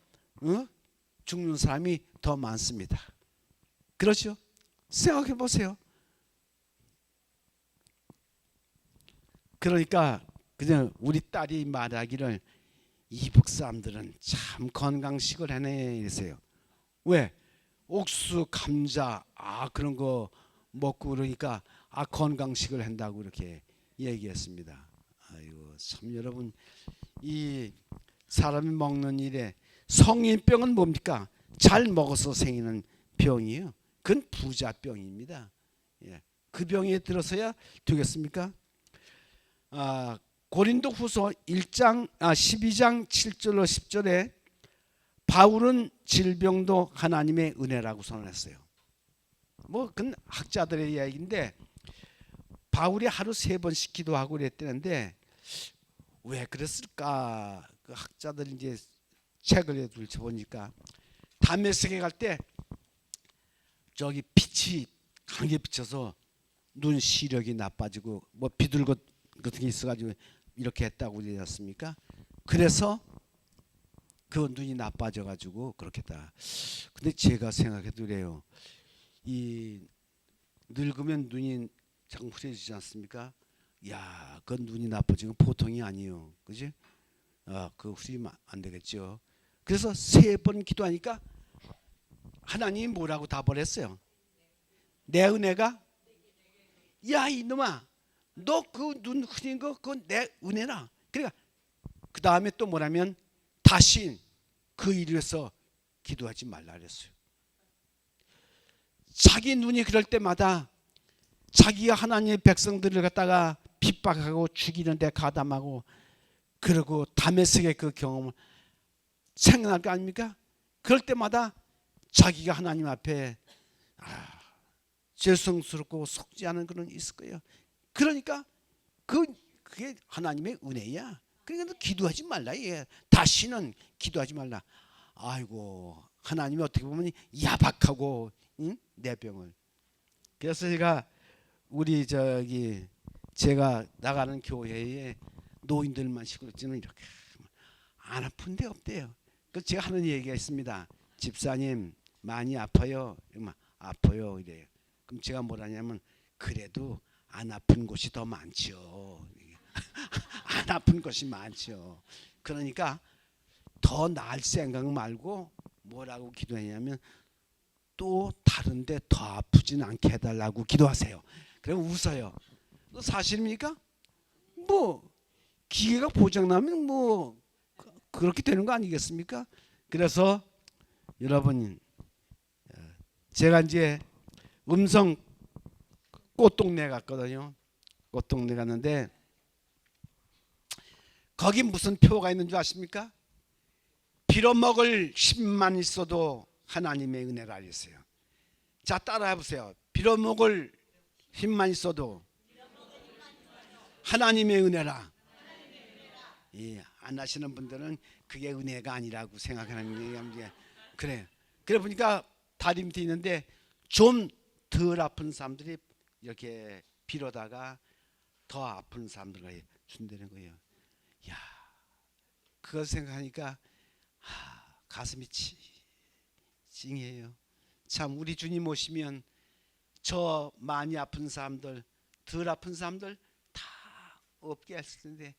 죽는 사람이 더 많습니다. 그렇죠? 생각해 보세요. 그러니까 그냥 우리 딸이 말하기를 이북 사람들은 참 건강식을 해내 이랬어요. 왜? 옥수, 감자 그런 거 먹고 그러니까 건강식을 한다고 이렇게 얘기했습니다. 아이고 참 여러분, 이 사람이 먹는 일에 성인병은 뭡니까? 잘 먹어서 생기는 병이에요. 그건 부자병입니다. 그 병에 들어서야 되겠습니까? 고린도후서 12장 7절로 10절에 바울은 질병도 하나님의 은혜라고 선언했어요. 뭐 그건 학자들의 이야기인데 바울이 하루 3번씩 기도하고 그랬다는데 왜 그랬을까? 그 학자들이 이제 책을 들춰보니까 다메섹에 갈 때 저기 빛이 강하게 비쳐서 눈 시력이 나빠지고 뭐 비둘것 같은 게 있어가지고 이렇게 했다고 그러지 않습니까? 그래서 그 눈이 나빠져가지고 그렇게 했다. 근데 제가 생각해도 그래요. 이 늙으면 눈이 자꾸 흐려지지 않습니까? 야, 그 눈이 나빠지면 보통이 아니에요. 그지? 그거 흐리면 안 되겠죠. 그래서 3번 기도하니까 하나님이 뭐라고 답을 했어요? 내 은혜가 야 이놈아 너 그 눈 흐린 거 그건 내 은혜라. 그러니까 그 다음에 또 뭐라면 다시 그 일을 위해서 기도하지 말라 그랬어요. 자기 눈이 그럴 때마다 자기가 하나님의 백성들을 갖다가 핍박하고 죽이는 데 가담하고 그리고 다메섹의 그 경험을 생각날 거 아닙니까? 그럴 때마다 자기가 하나님 앞에 죄송스럽고 속지 않은 그런 게 있을 거예요. 그러니까 그게 하나님의 은혜야. 그러니까 기도하지 말라. 다시는 기도하지 말라. 아이고 하나님이 어떻게 보면 야박하고 내 병을. 그래서 우리 제가 나가는 교회에 노인들만 시끄럽지는 이렇게 안 아픈 데 없대요. 그래서 제가 하는 얘기가 있습니다. 집사님 많이 아파요. 아파요 이래요. 그럼 제가 뭐라냐면 그래도 안 아픈 곳이 더 많죠. 안 아픈 곳이 많죠. 그러니까 더 나을 생각 말고 뭐라고 기도했냐면 또 다른데 더 아프진 않게 해달라고 기도하세요. 그럼 웃어요. 사실입니까? 뭐 기계가 고장나면 뭐 그렇게 되는 거 아니겠습니까? 그래서 여러분 제가 이제 음성 꽃동네 갔거든요. 꽃동네 갔는데 거기 무슨 표가 있는 줄 아십니까? 빌어먹을 힘만 있어도 하나님의 은혜라 했어요. 자 따라해 보세요. 빌어먹을 힘만 있어도 하나님의 은혜라. 안 하시는 분들은 그게 은혜가 아니라고 생각하는 게 그래. 그래 보니까 다리 밑에 있는데 좀 덜 아픈 사람들이 이렇게 빌어다가 더 아픈 사람들에게 준다는 거예요. 야, 그걸 생각하니까 가슴이 찡해요. 참 우리 주님 오시면 저 많이 아픈 사람들, 덜 아픈 사람들 다 없게 했을 텐데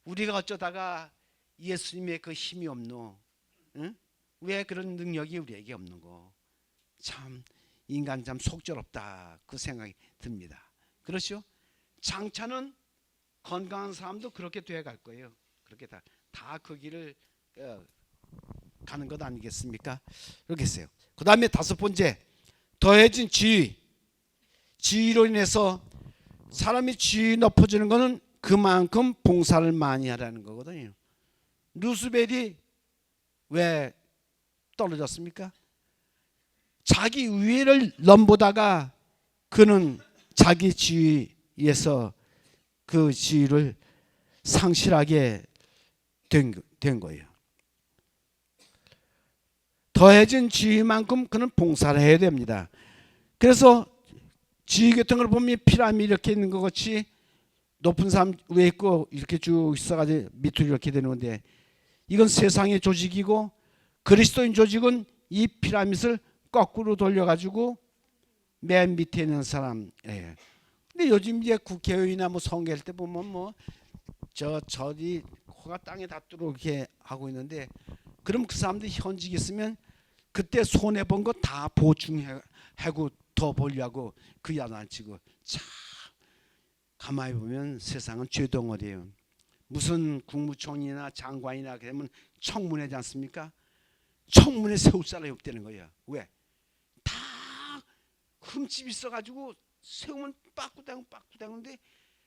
우리가 어쩌다가 예수님의 그 힘이 없노? 응? 왜 그런 능력이 우리에게 없는 거? 참 인간 참 속절없다 그 생각이 듭니다. 그렇죠? 장차는 건강한 사람도 그렇게 돼 갈 거예요. 그렇게 다 그 길을 가는 것 아니겠습니까? 그렇겠어요. 그 다음에 다섯 번째, 더해진 지위로 인해서 사람이 지위 높아지는 것은 그만큼 봉사를 많이 하라는 거거든요. 루스벨이 왜 떨어졌습니까? 자기 위를 넘보다가 그는 자기 지위에서 그 지위를 상실하게 된 거예요. 더해진 지위만큼 그는 봉사를 해야 됩니다. 그래서 지위 같은 걸 보면 피라미드 이렇게 있는 것 같이 높은 사람 위에 있고 이렇게 쭉 있어가지고 밑으로 이렇게 되는 건데 이건 세상의 조직이고 그리스도인 조직은 이 피라미드를 거꾸로 돌려가지고 맨 밑에 있는 사람이에요. 근데 요즘 이제 국회의원이나 뭐 선거할 때 보면 뭐 저리 코가 땅에 닿도록 이렇게 하고 있는데 그럼 그 사람들이 현직에 있으면 그때 손해 본 거 다 보충하고 더 보려고 그 야단 치고 참 가만히 보면 세상은 죄덩어리예요. 무슨 국무총리나 장관이나 그러면 청문회지 않습니까? 청문회 세울 사람이 없다는 거예요. 왜? 다 흠집 있어가지고 세우면 빠꾸대는데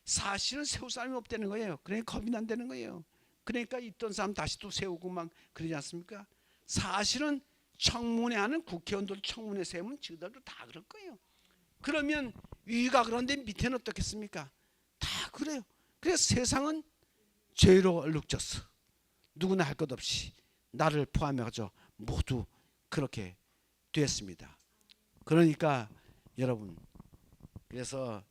사실은 세울 사람이 없다는 거예요. 그러니까 겁이 난다는 거예요. 그러니까 있던 사람 다시 또 세우고 막 그러지 않습니까? 사실은 청문회 하는 국회의원들 청문회 세우면 저들도 다 그럴 거예요. 그러면 위가 그런데 밑에는 어떻겠습니까? 다 그래요. 그래서 세상은 죄로 얼룩졌어. 누구나 할 것 없이 나를 포함해서 모두 그렇게 됐습니다. 그러니까 여러분 그래서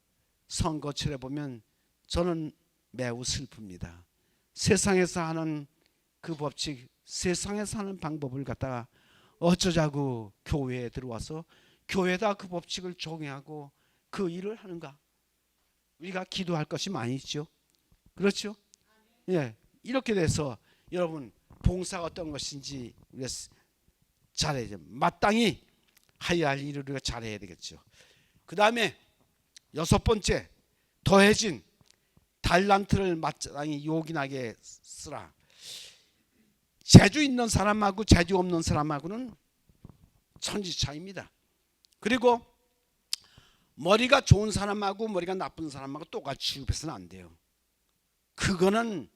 선거철에 보면 저는 매우 슬픕니다. 세상에서 하는 그 법칙, 세상에서 하는 방법을 갖다가 어쩌자고 교회에 들어와서 교회에다 그 법칙을 적용하고 그 일을 하는가? 우리가 기도할 것이 많이 있죠. 그렇죠? 예, 이렇게 돼서 여러분 봉사가 어떤 것인지 우리가 잘해야 마땅히 해야 할 일을 우리가 잘해야 되겠죠. 그 다음에 여섯 번째, 더해진 달란트를 마땅히 요긴하게 쓰라. 재주 있는 사람하고 재주 없는 사람하고는 천지 차이입니다. 그리고 머리가 좋은 사람하고 머리가 나쁜 사람하고 똑같이 취급해서는 안 돼요. 그거는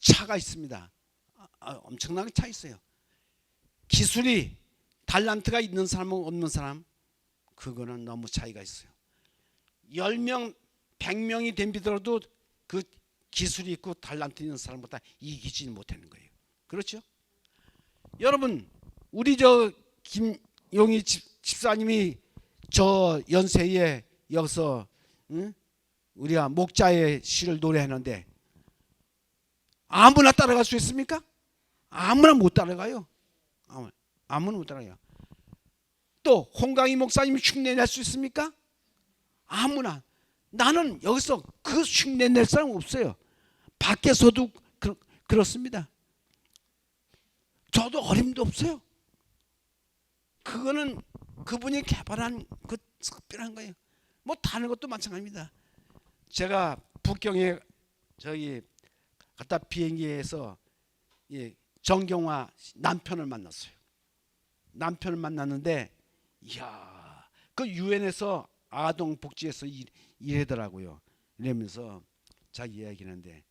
차가 있습니다. 엄청나게 차 있어요. 기술이 달란트가 있는 사람하고 없는 사람 그거는 너무 차이가 있어요. 10명 100명이 덤비더라도 그 기술이 있고 달란트 있는 사람보다 이기지 못하는 거예요. 그렇죠? 여러분 우리 저 김용희 집사님이 저 연세에 여기서 우리가 목자의 시를 노래하는데 아무나 따라갈 수 있습니까? 아무나 못 따라가요. 아무나 못 따라가요. 또 홍강희 목사님이 흉내 낼 수 있습니까? 아무나. 나는 여기서 그 흉내 낼 사람 없어요. 밖에서도 그렇습니다. 저도 어림도 없어요. 그거는 그분이 개발한 그 특별한 거예요. 뭐 다른 것도 마찬가지입니다. 제가 북경에 저기 갔다 비행기에서 정경화 남편을 만났어요. 남편을 만났는데 이야 그 유엔에서 아동복지에서 일하더라고요. 이러면서 자기 이야기하는데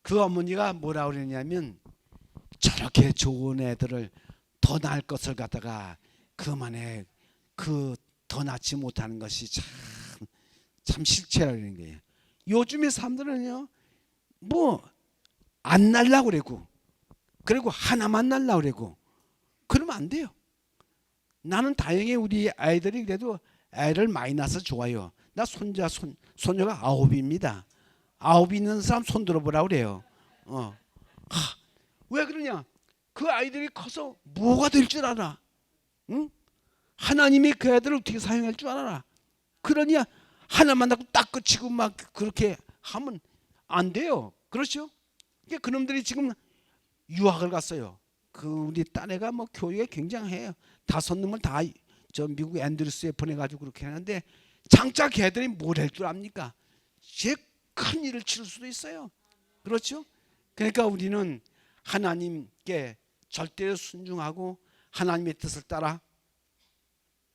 그 어머니가 뭐라고 그랬냐면 저렇게 좋은 애들을 더 낳을 것을 갖다가 그만해 그 더 낳지 못하는 것이 참 실체라는 거예요. 요즘의 사람들은요 뭐 안 낳으려고 그러고 그리고 하나만 낳으려고 그러고 그러면 안 돼요. 나는 다행히 우리 아이들이 그래도 애를 많이 낳아서 좋아요. 나 손녀가 9입니다. 9 있는 사람 손 들어보라 그래요. 왜 그러냐? 그 아이들이 커서 뭐가 될 줄 알아? 응? 하나님이 그 애들을 어떻게 사용할 줄 알아? 그러냐? 하나만 낳고 딱 끝이고 막 그렇게 하면 안 돼요. 그렇죠? 그러니까 그놈들이 지금 유학을 갔어요. 그 우리 딸애가 뭐 교육에 굉장해요. 5놈을 다 저 미국 앤드루스에 보내가지고 그렇게 하는데 장차 걔들이 뭘 할 줄 압니까? 제 큰 일을 치를 수도 있어요. 그렇죠? 그러니까 우리는 하나님께 절대로 순종하고 하나님의 뜻을 따라.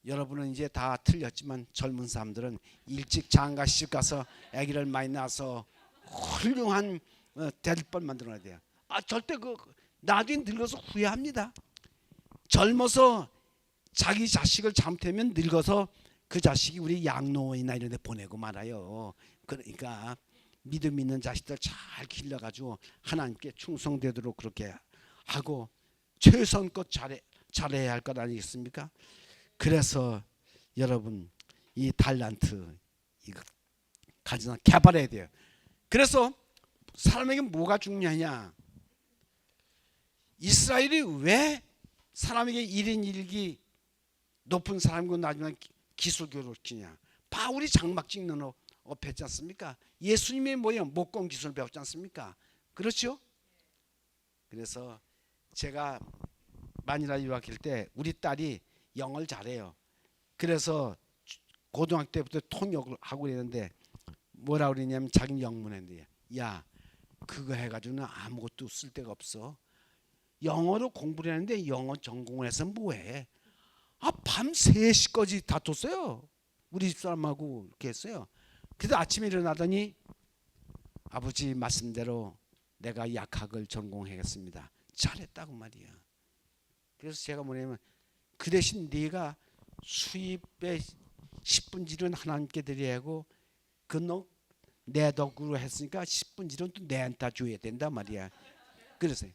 여러분은 이제 다 틀렸지만 젊은 사람들은 일찍 장가 시집 가서 아기를 많이 낳아서 훌륭한 대들벌 만들어야 돼요. 절대 나중에 늙어서 후회합니다. 젊어서 자기 자식을 잘못하면 늙어서 그 자식이 우리 양로원이나 이런 데 보내고 말아요. 그러니까 믿음 있는 자식들 잘 길러가지고 하나님께 충성되도록 그렇게 하고 최선껏 잘해야 할 것 아니겠습니까? 그래서 여러분 이 달란트 이거 가지나 개발해야 돼요. 그래서 사람에게 뭐가 중요하냐? 이스라엘이 왜 사람에게 1인 1기 높은 사람이고 나중에 기술교육을 시키냐? 바울이 장막 찍는 업 했지 않습니까? 예수님이 뭐예요? 목공 기술 배웠지 않습니까? 그렇죠? 그래서 제가 마니라 유학할 때 우리 딸이 영어를 잘해요. 그래서 고등학교 때부터 통역을 하고 그랬는데 뭐라 그러냐면 자기 영문인데 야 그거 해가지고는 아무것도 쓸 데가 없어. 영어로 공부를 했는데 영어 전공을 해서 뭐해? 밤 3시까지 다퉜어요. 우리 집사람하고 이렇게 했어요. 그래서 아침에 일어나더니 아버지 말씀대로 내가 약학을 전공하겠습니다. 잘했다고 말이야. 그래서 제가 뭐냐면 그 대신 네가 수입의 10분질은 하나님께 드려야 하고 그 내 덕으로 했으니까 10분질은 또 내한테 줘야 된다 말이야. 그래서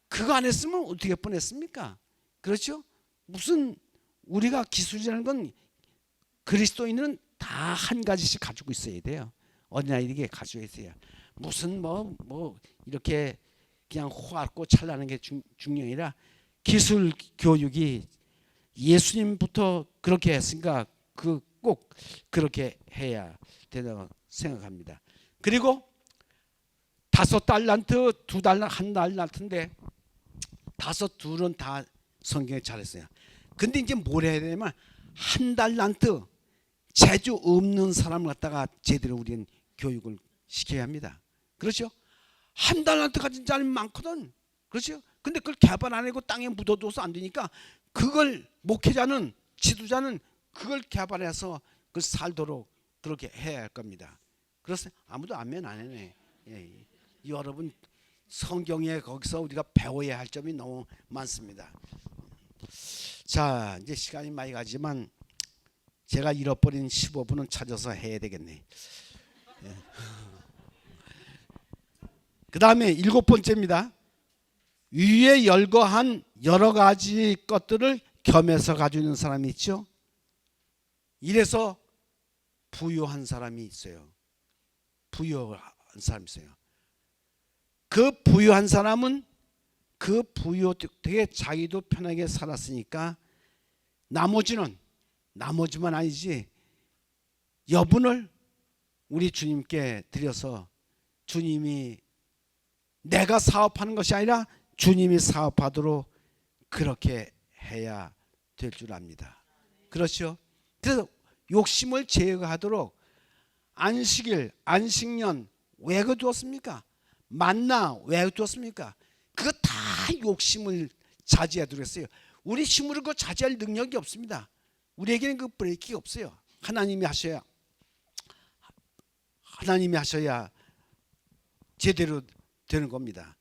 그거 안 했으면 어떻게 뻔했습니까? 그렇죠? 무슨 우리가 기술이라는 건 그리스도인은 다 한 가지씩 가지고 있어야 돼요. 어린아이에게 가지고 있어야. 무슨 뭐 이렇게 그냥 호화롭고 찬란한 게 중요한 게 아니라 기술 교육이 예수님부터 그렇게 했으니까 꼭 그렇게 해야 된다고 생각합니다. 그리고 5달란트, 2달란트, 1달란트인데 2은 다 성경에 잘했어요. 근데 이제 뭘 해야 되냐면 1달란트 재주 없는 사람을 갖다가 제대로 우리는 교육을 시켜야 합니다. 그렇죠? 1달란트 가진 사람이 많거든. 그렇죠? 근데 그걸 개발 안 하고 땅에 묻어둬서 안 되니까 그걸 목회자는 지도자는 그걸 개발해서 그 살도록 그렇게 해야 할 겁니다. 그래서 아무도 아멘 안 해네. 예. 여러분 성경에 거기서 우리가 배워야 할 점이 너무 많습니다. 자 이제 시간이 많이 가지만 제가 잃어버린 15분은 찾아서 해야 되겠네. 예. 그 다음에 7번째입니다. 위에 열거한 여러 가지 것들을 겸해서 가지고 있는 사람이 있죠. 이래서 부유한 사람이 있어요. 부유한 사람이 있어요. 그 부유한 사람은 그 부유 되게 자기도 편하게 살았으니까 나머지만 아니지 여분을 우리 주님께 드려서 주님이 내가 사업하는 것이 아니라 주님이 사업하도록 그렇게 해야 될 줄 압니다. 그렇죠? 그래서 욕심을 제거하도록 안식일, 안식년 왜 그두었습니까? 만나 왜 그두었습니까? 그거 다 욕심을 자제하도록 했어요. 우리 힘으로 그거 자제할 능력이 없습니다. 우리에게는 그 브레이크가 없어요. 하나님이 하셔야 제대로 되는 겁니다.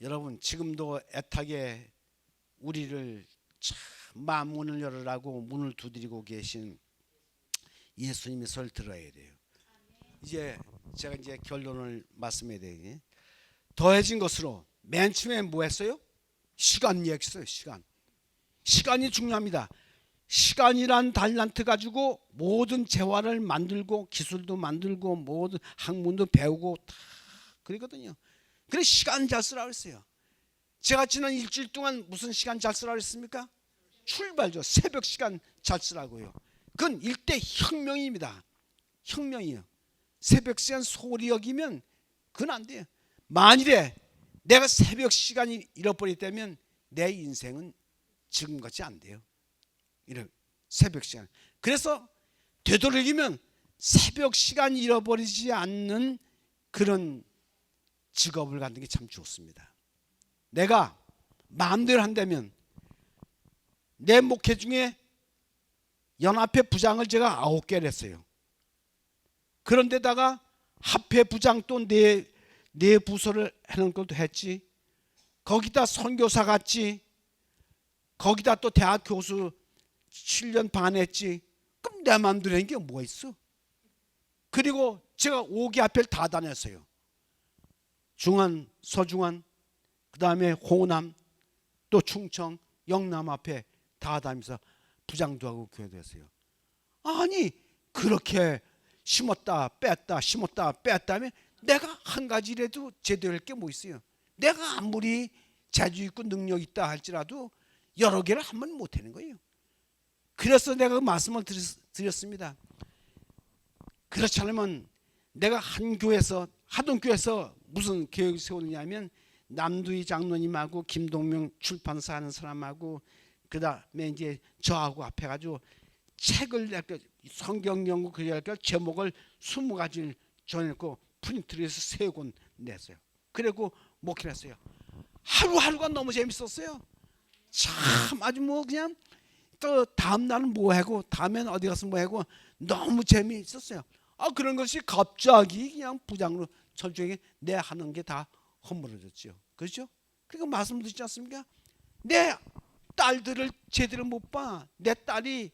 여러분 지금도 애타게 우리를 참 마음문을 열으라고 문을 두드리고 계신 예수님의 소리를 들어야 돼요. 이제 제가 결론을 말씀해야 되겠네. 더해진 것으로 맨 처음에 뭐 했어요? 시간 얘기했어요. 시간이 중요합니다. 시간이란 달란트 가지고 모든 재화를 만들고 기술도 만들고 모든 학문도 배우고 다 그러거든요. 그래서 시간 잘 쓰라고 했어요. 제가 지난 일주일 동안 무슨 시간 잘 쓰라고 했습니까? 출발죠. 새벽 시간 잘 쓰라고요. 그건 일대 혁명입니다. 혁명이에요. 새벽 시간 소홀히 여기면 그건 안 돼요. 만일에 내가 새벽 시간이 잃어버렸다면 내 인생은 지금같이 안 돼요. 이런 새벽 시간. 그래서 되도록이면 새벽 시간 잃어버리지 않는 그런 직업을 갖는 게 참 좋습니다. 내가 마음대로 한다면 내 목회 중에 연합회 부장을 제가 9개를 했어요. 그런데다가 합회 부장 또 네 부서를 해놓은 것도 했지. 거기다 선교사 갔지. 거기다 또 대학 교수 7년 반 했지. 그럼 내 마음대로 하는 게 뭐가 있어? 그리고 제가 5개 앞을 다 다녔어요. 중안, 서중안, 그 다음에 호남, 또 충청, 영남 앞에 다 다니면서 부장도 하고 교회도 했어요. 아니 그렇게 심었다 뺐다 심었다 뺐다 하면 내가 한 가지라도 제대로 할 게 뭐 있어요? 내가 아무리 재주 있고 능력 있다 할지라도 여러 개를 한 번 못 하는 거예요. 그래서 내가 그 말씀을 드렸습니다. 그렇지 않으면 내가 한 교회에서 하동 교회에서 무슨 계획을 세우느냐면 남두희 장로님하고 김동명 출판사 하는 사람하고 그 다음에 이제 저하고 앞에 가지고 책을 성경 연구 그러니까 제목을 20가지를 정해놓고 프린트를 해서 3권 냈어요. 그리고 목회를 했어요. 하루하루가 너무 재밌었어요. 참 아주 뭐 그냥 또 다음 날은 뭐 하고 다음엔 어디 가서 뭐 하고 너무 재미있었어요. 그런 것이 갑자기 그냥 부장으로 철저하게 내 하는 게 다 허물어졌죠. 그렇죠? 그러니까 말씀드리지 않습니까? 내 딸들을 제대로 못 봐. 내 딸이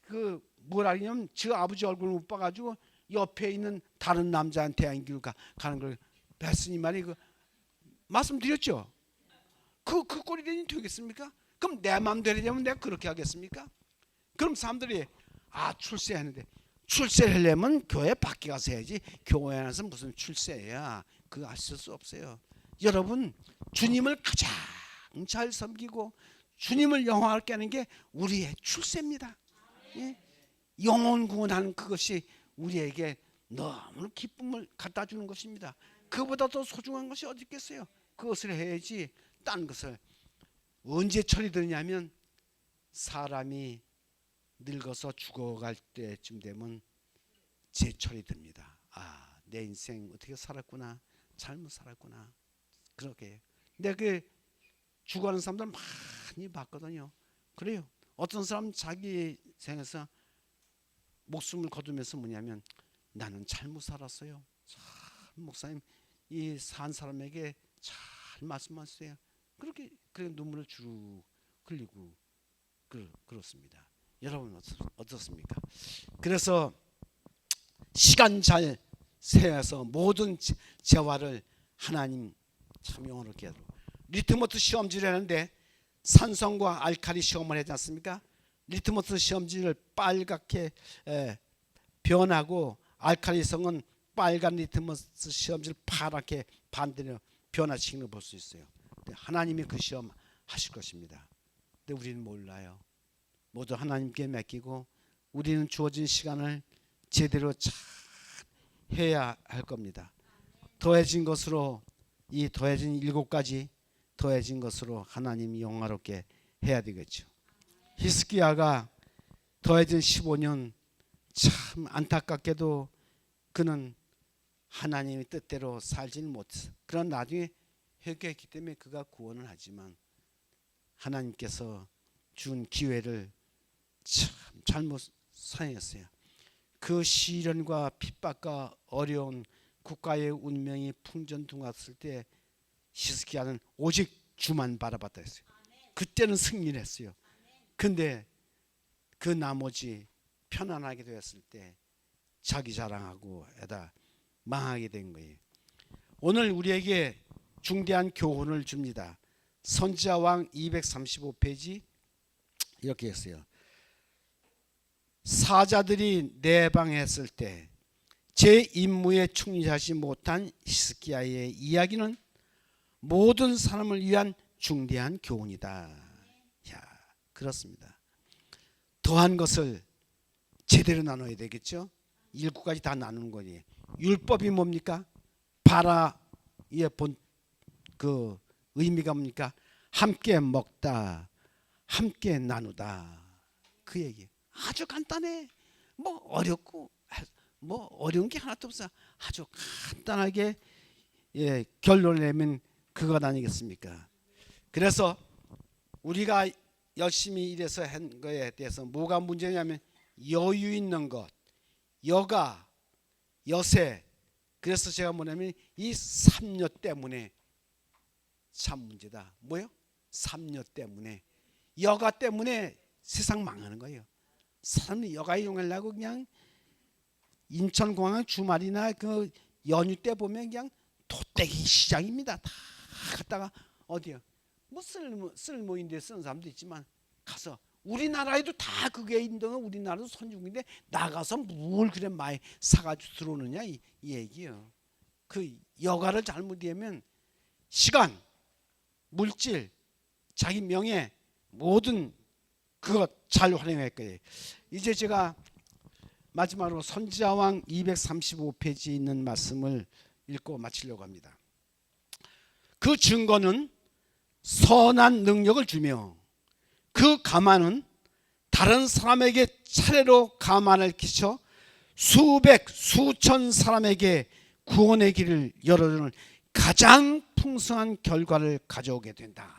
그 뭐라 그러냐면 저 아버지 얼굴을 못 봐가지고 옆에 있는 다른 남자한테 안기로 가는 걸 뵀으니 말이 그 말씀드렸죠. 그 꼴이 되겠습니까? 그럼 내 마음대로 되면 내가 그렇게 하겠습니까? 그럼 사람들이 출세하는데 출세를 하려면 교회 밖에 가서 해야지 교회 안에서 무슨 출세야. 그거 하실 수 없어요. 여러분 주님을 가장 잘 섬기고 주님을 영화롭게 하는 게 우리의 출세입니다. 예? 영혼 구원하는 그것이 우리에게 너무 기쁨을 갖다 주는 것입니다. 그보다 더 소중한 것이 어디 있겠어요? 그것을 해야지 딴 것을. 언제 철이 드냐면 사람이 늙어서 죽어갈 때쯤 되면 제 철이 듭니다. 내 인생 어떻게 살았구나, 잘못 살았구나. 그렇게. 근데 그 죽어가는 사람들 많이 봤거든요. 그래요. 어떤 사람 자기 생에서 목숨을 거두면서 뭐냐면 나는 잘못 살았어요. 참 목사님 이 산 사람에게 잘 말씀하세요. 그렇게 눈물을 주르 흘리고 그렇습니다. 여러분 어떻습니까? 그래서 시간 잘 세워서 모든 재화를 하나님 참 영원롭게 하도록. 리트머스 시험지를 하는데 산성과 알칼리 시험을 하지 않습니까? 리트머스 시험지를 빨갛게 변하고 알칼리성은 빨간 리트머스 시험지를 파랗게 반대로 변화시키는 걸 볼 수 있어요. 하나님이 그 시험 하실 것입니다. 근데 우리는 몰라요. 모두 하나님께 맡기고 우리는 주어진 시간을 제대로 잘 해야 할 겁니다. 더해진 것으로 이 더해진 7가지 더해진 것으로 하나님이 영화롭게 해야 되겠죠. 히스기야가 더해진 15년 참 안타깝게도 그는 하나님의 뜻대로 살지는 못했어. 그런 나중에 회개했기 때문에 그가 구원을 하지만 하나님께서 준 기회를 참 잘못 사용했어요. 그 시련과 핍박과 어려운 국가의 운명이 풍전등화했을 때 히스기야는 오직 주만 바라봤다 했어요. 그때는 승리를 했어요. 근데 그 나머지 편안하게 되었을 때 자기 자랑하고 에다 망하게 된 거예요. 오늘 우리에게 중대한 교훈을 줍니다. 선지자왕 235페이지 이렇게 했어요. 사자들이 내방했을 때 제 임무에 충실하지 못한 히스기야의 이야기는 모든 사람을 위한 중대한 교훈이다. 야, 그렇습니다. 더한 것을 제대로 나눠야 되겠죠. 7가지 다 나누는 거니. 율법이 뭡니까? 바라의 본 그 의미가 뭡니까? 함께 먹다, 함께 나누다. 그 얘기. 아주 간단해. 뭐 어렵고 뭐 어려운 게 하나도 없어. 아주 간단하게 결론을 내면 그것 아니겠습니까? 그래서 우리가 열심히 일해서 한 거에 대해서 뭐가 문제냐면 여유 있는 것, 여가, 여세. 그래서 제가 뭐냐면 이 삼녀 때문에 참 문제다. 뭐요? 삼녀 때문에, 여가 때문에 세상 망하는 거예요. 사람이 여가 이용하려고 그냥 인천공항 주말이나 그 연휴 때 보면 그냥 도떼기 시장입니다. 다 갔다가 어디요? 뭐 쓸모인데 쓰는 사람도 있지만 가서 우리나라에도 다 그게 있는 우리나라도 선진국인데 나가서 뭘 그래 많이 사가지고 들어오느냐 이 얘기요. 그 여가를 잘못 이해하면 시간, 물질, 자기 명예 모든 그것 잘 활용할 거예요. 이제 제가 마지막으로 선지자왕 235페이지에 있는 말씀을 읽고 마치려고 합니다. 그 증거는 선한 능력을 주며 그 가만은 다른 사람에게 차례로 가만을 끼쳐 수백 수천 사람에게 구원의 길을 열어주는 가장 풍성한 결과를 가져오게 된다.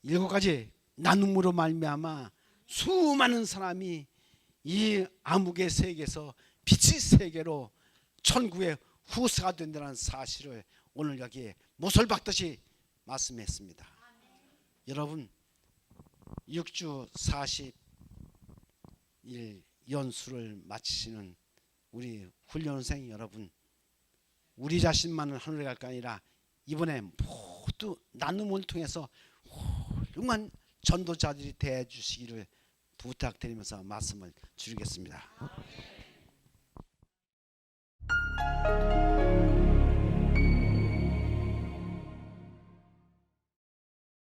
7가지 나눔으로 말미암아 수많은 사람이 이 암흑의 세계에서 빛의 세계로 천국의 후사가 된다는 사실을 오늘 여기에 못을 박듯이 말씀했습니다. 여러분 6주 40일 연수를 마치시는 우리 훈련생 여러분, 우리 자신만은 하늘에 갈 게 아니라 이번에 모두 나눔을 통해서 훌륭한 전도자들이 되어 주시기를 부탁드리면서 말씀을 줄이겠습니다.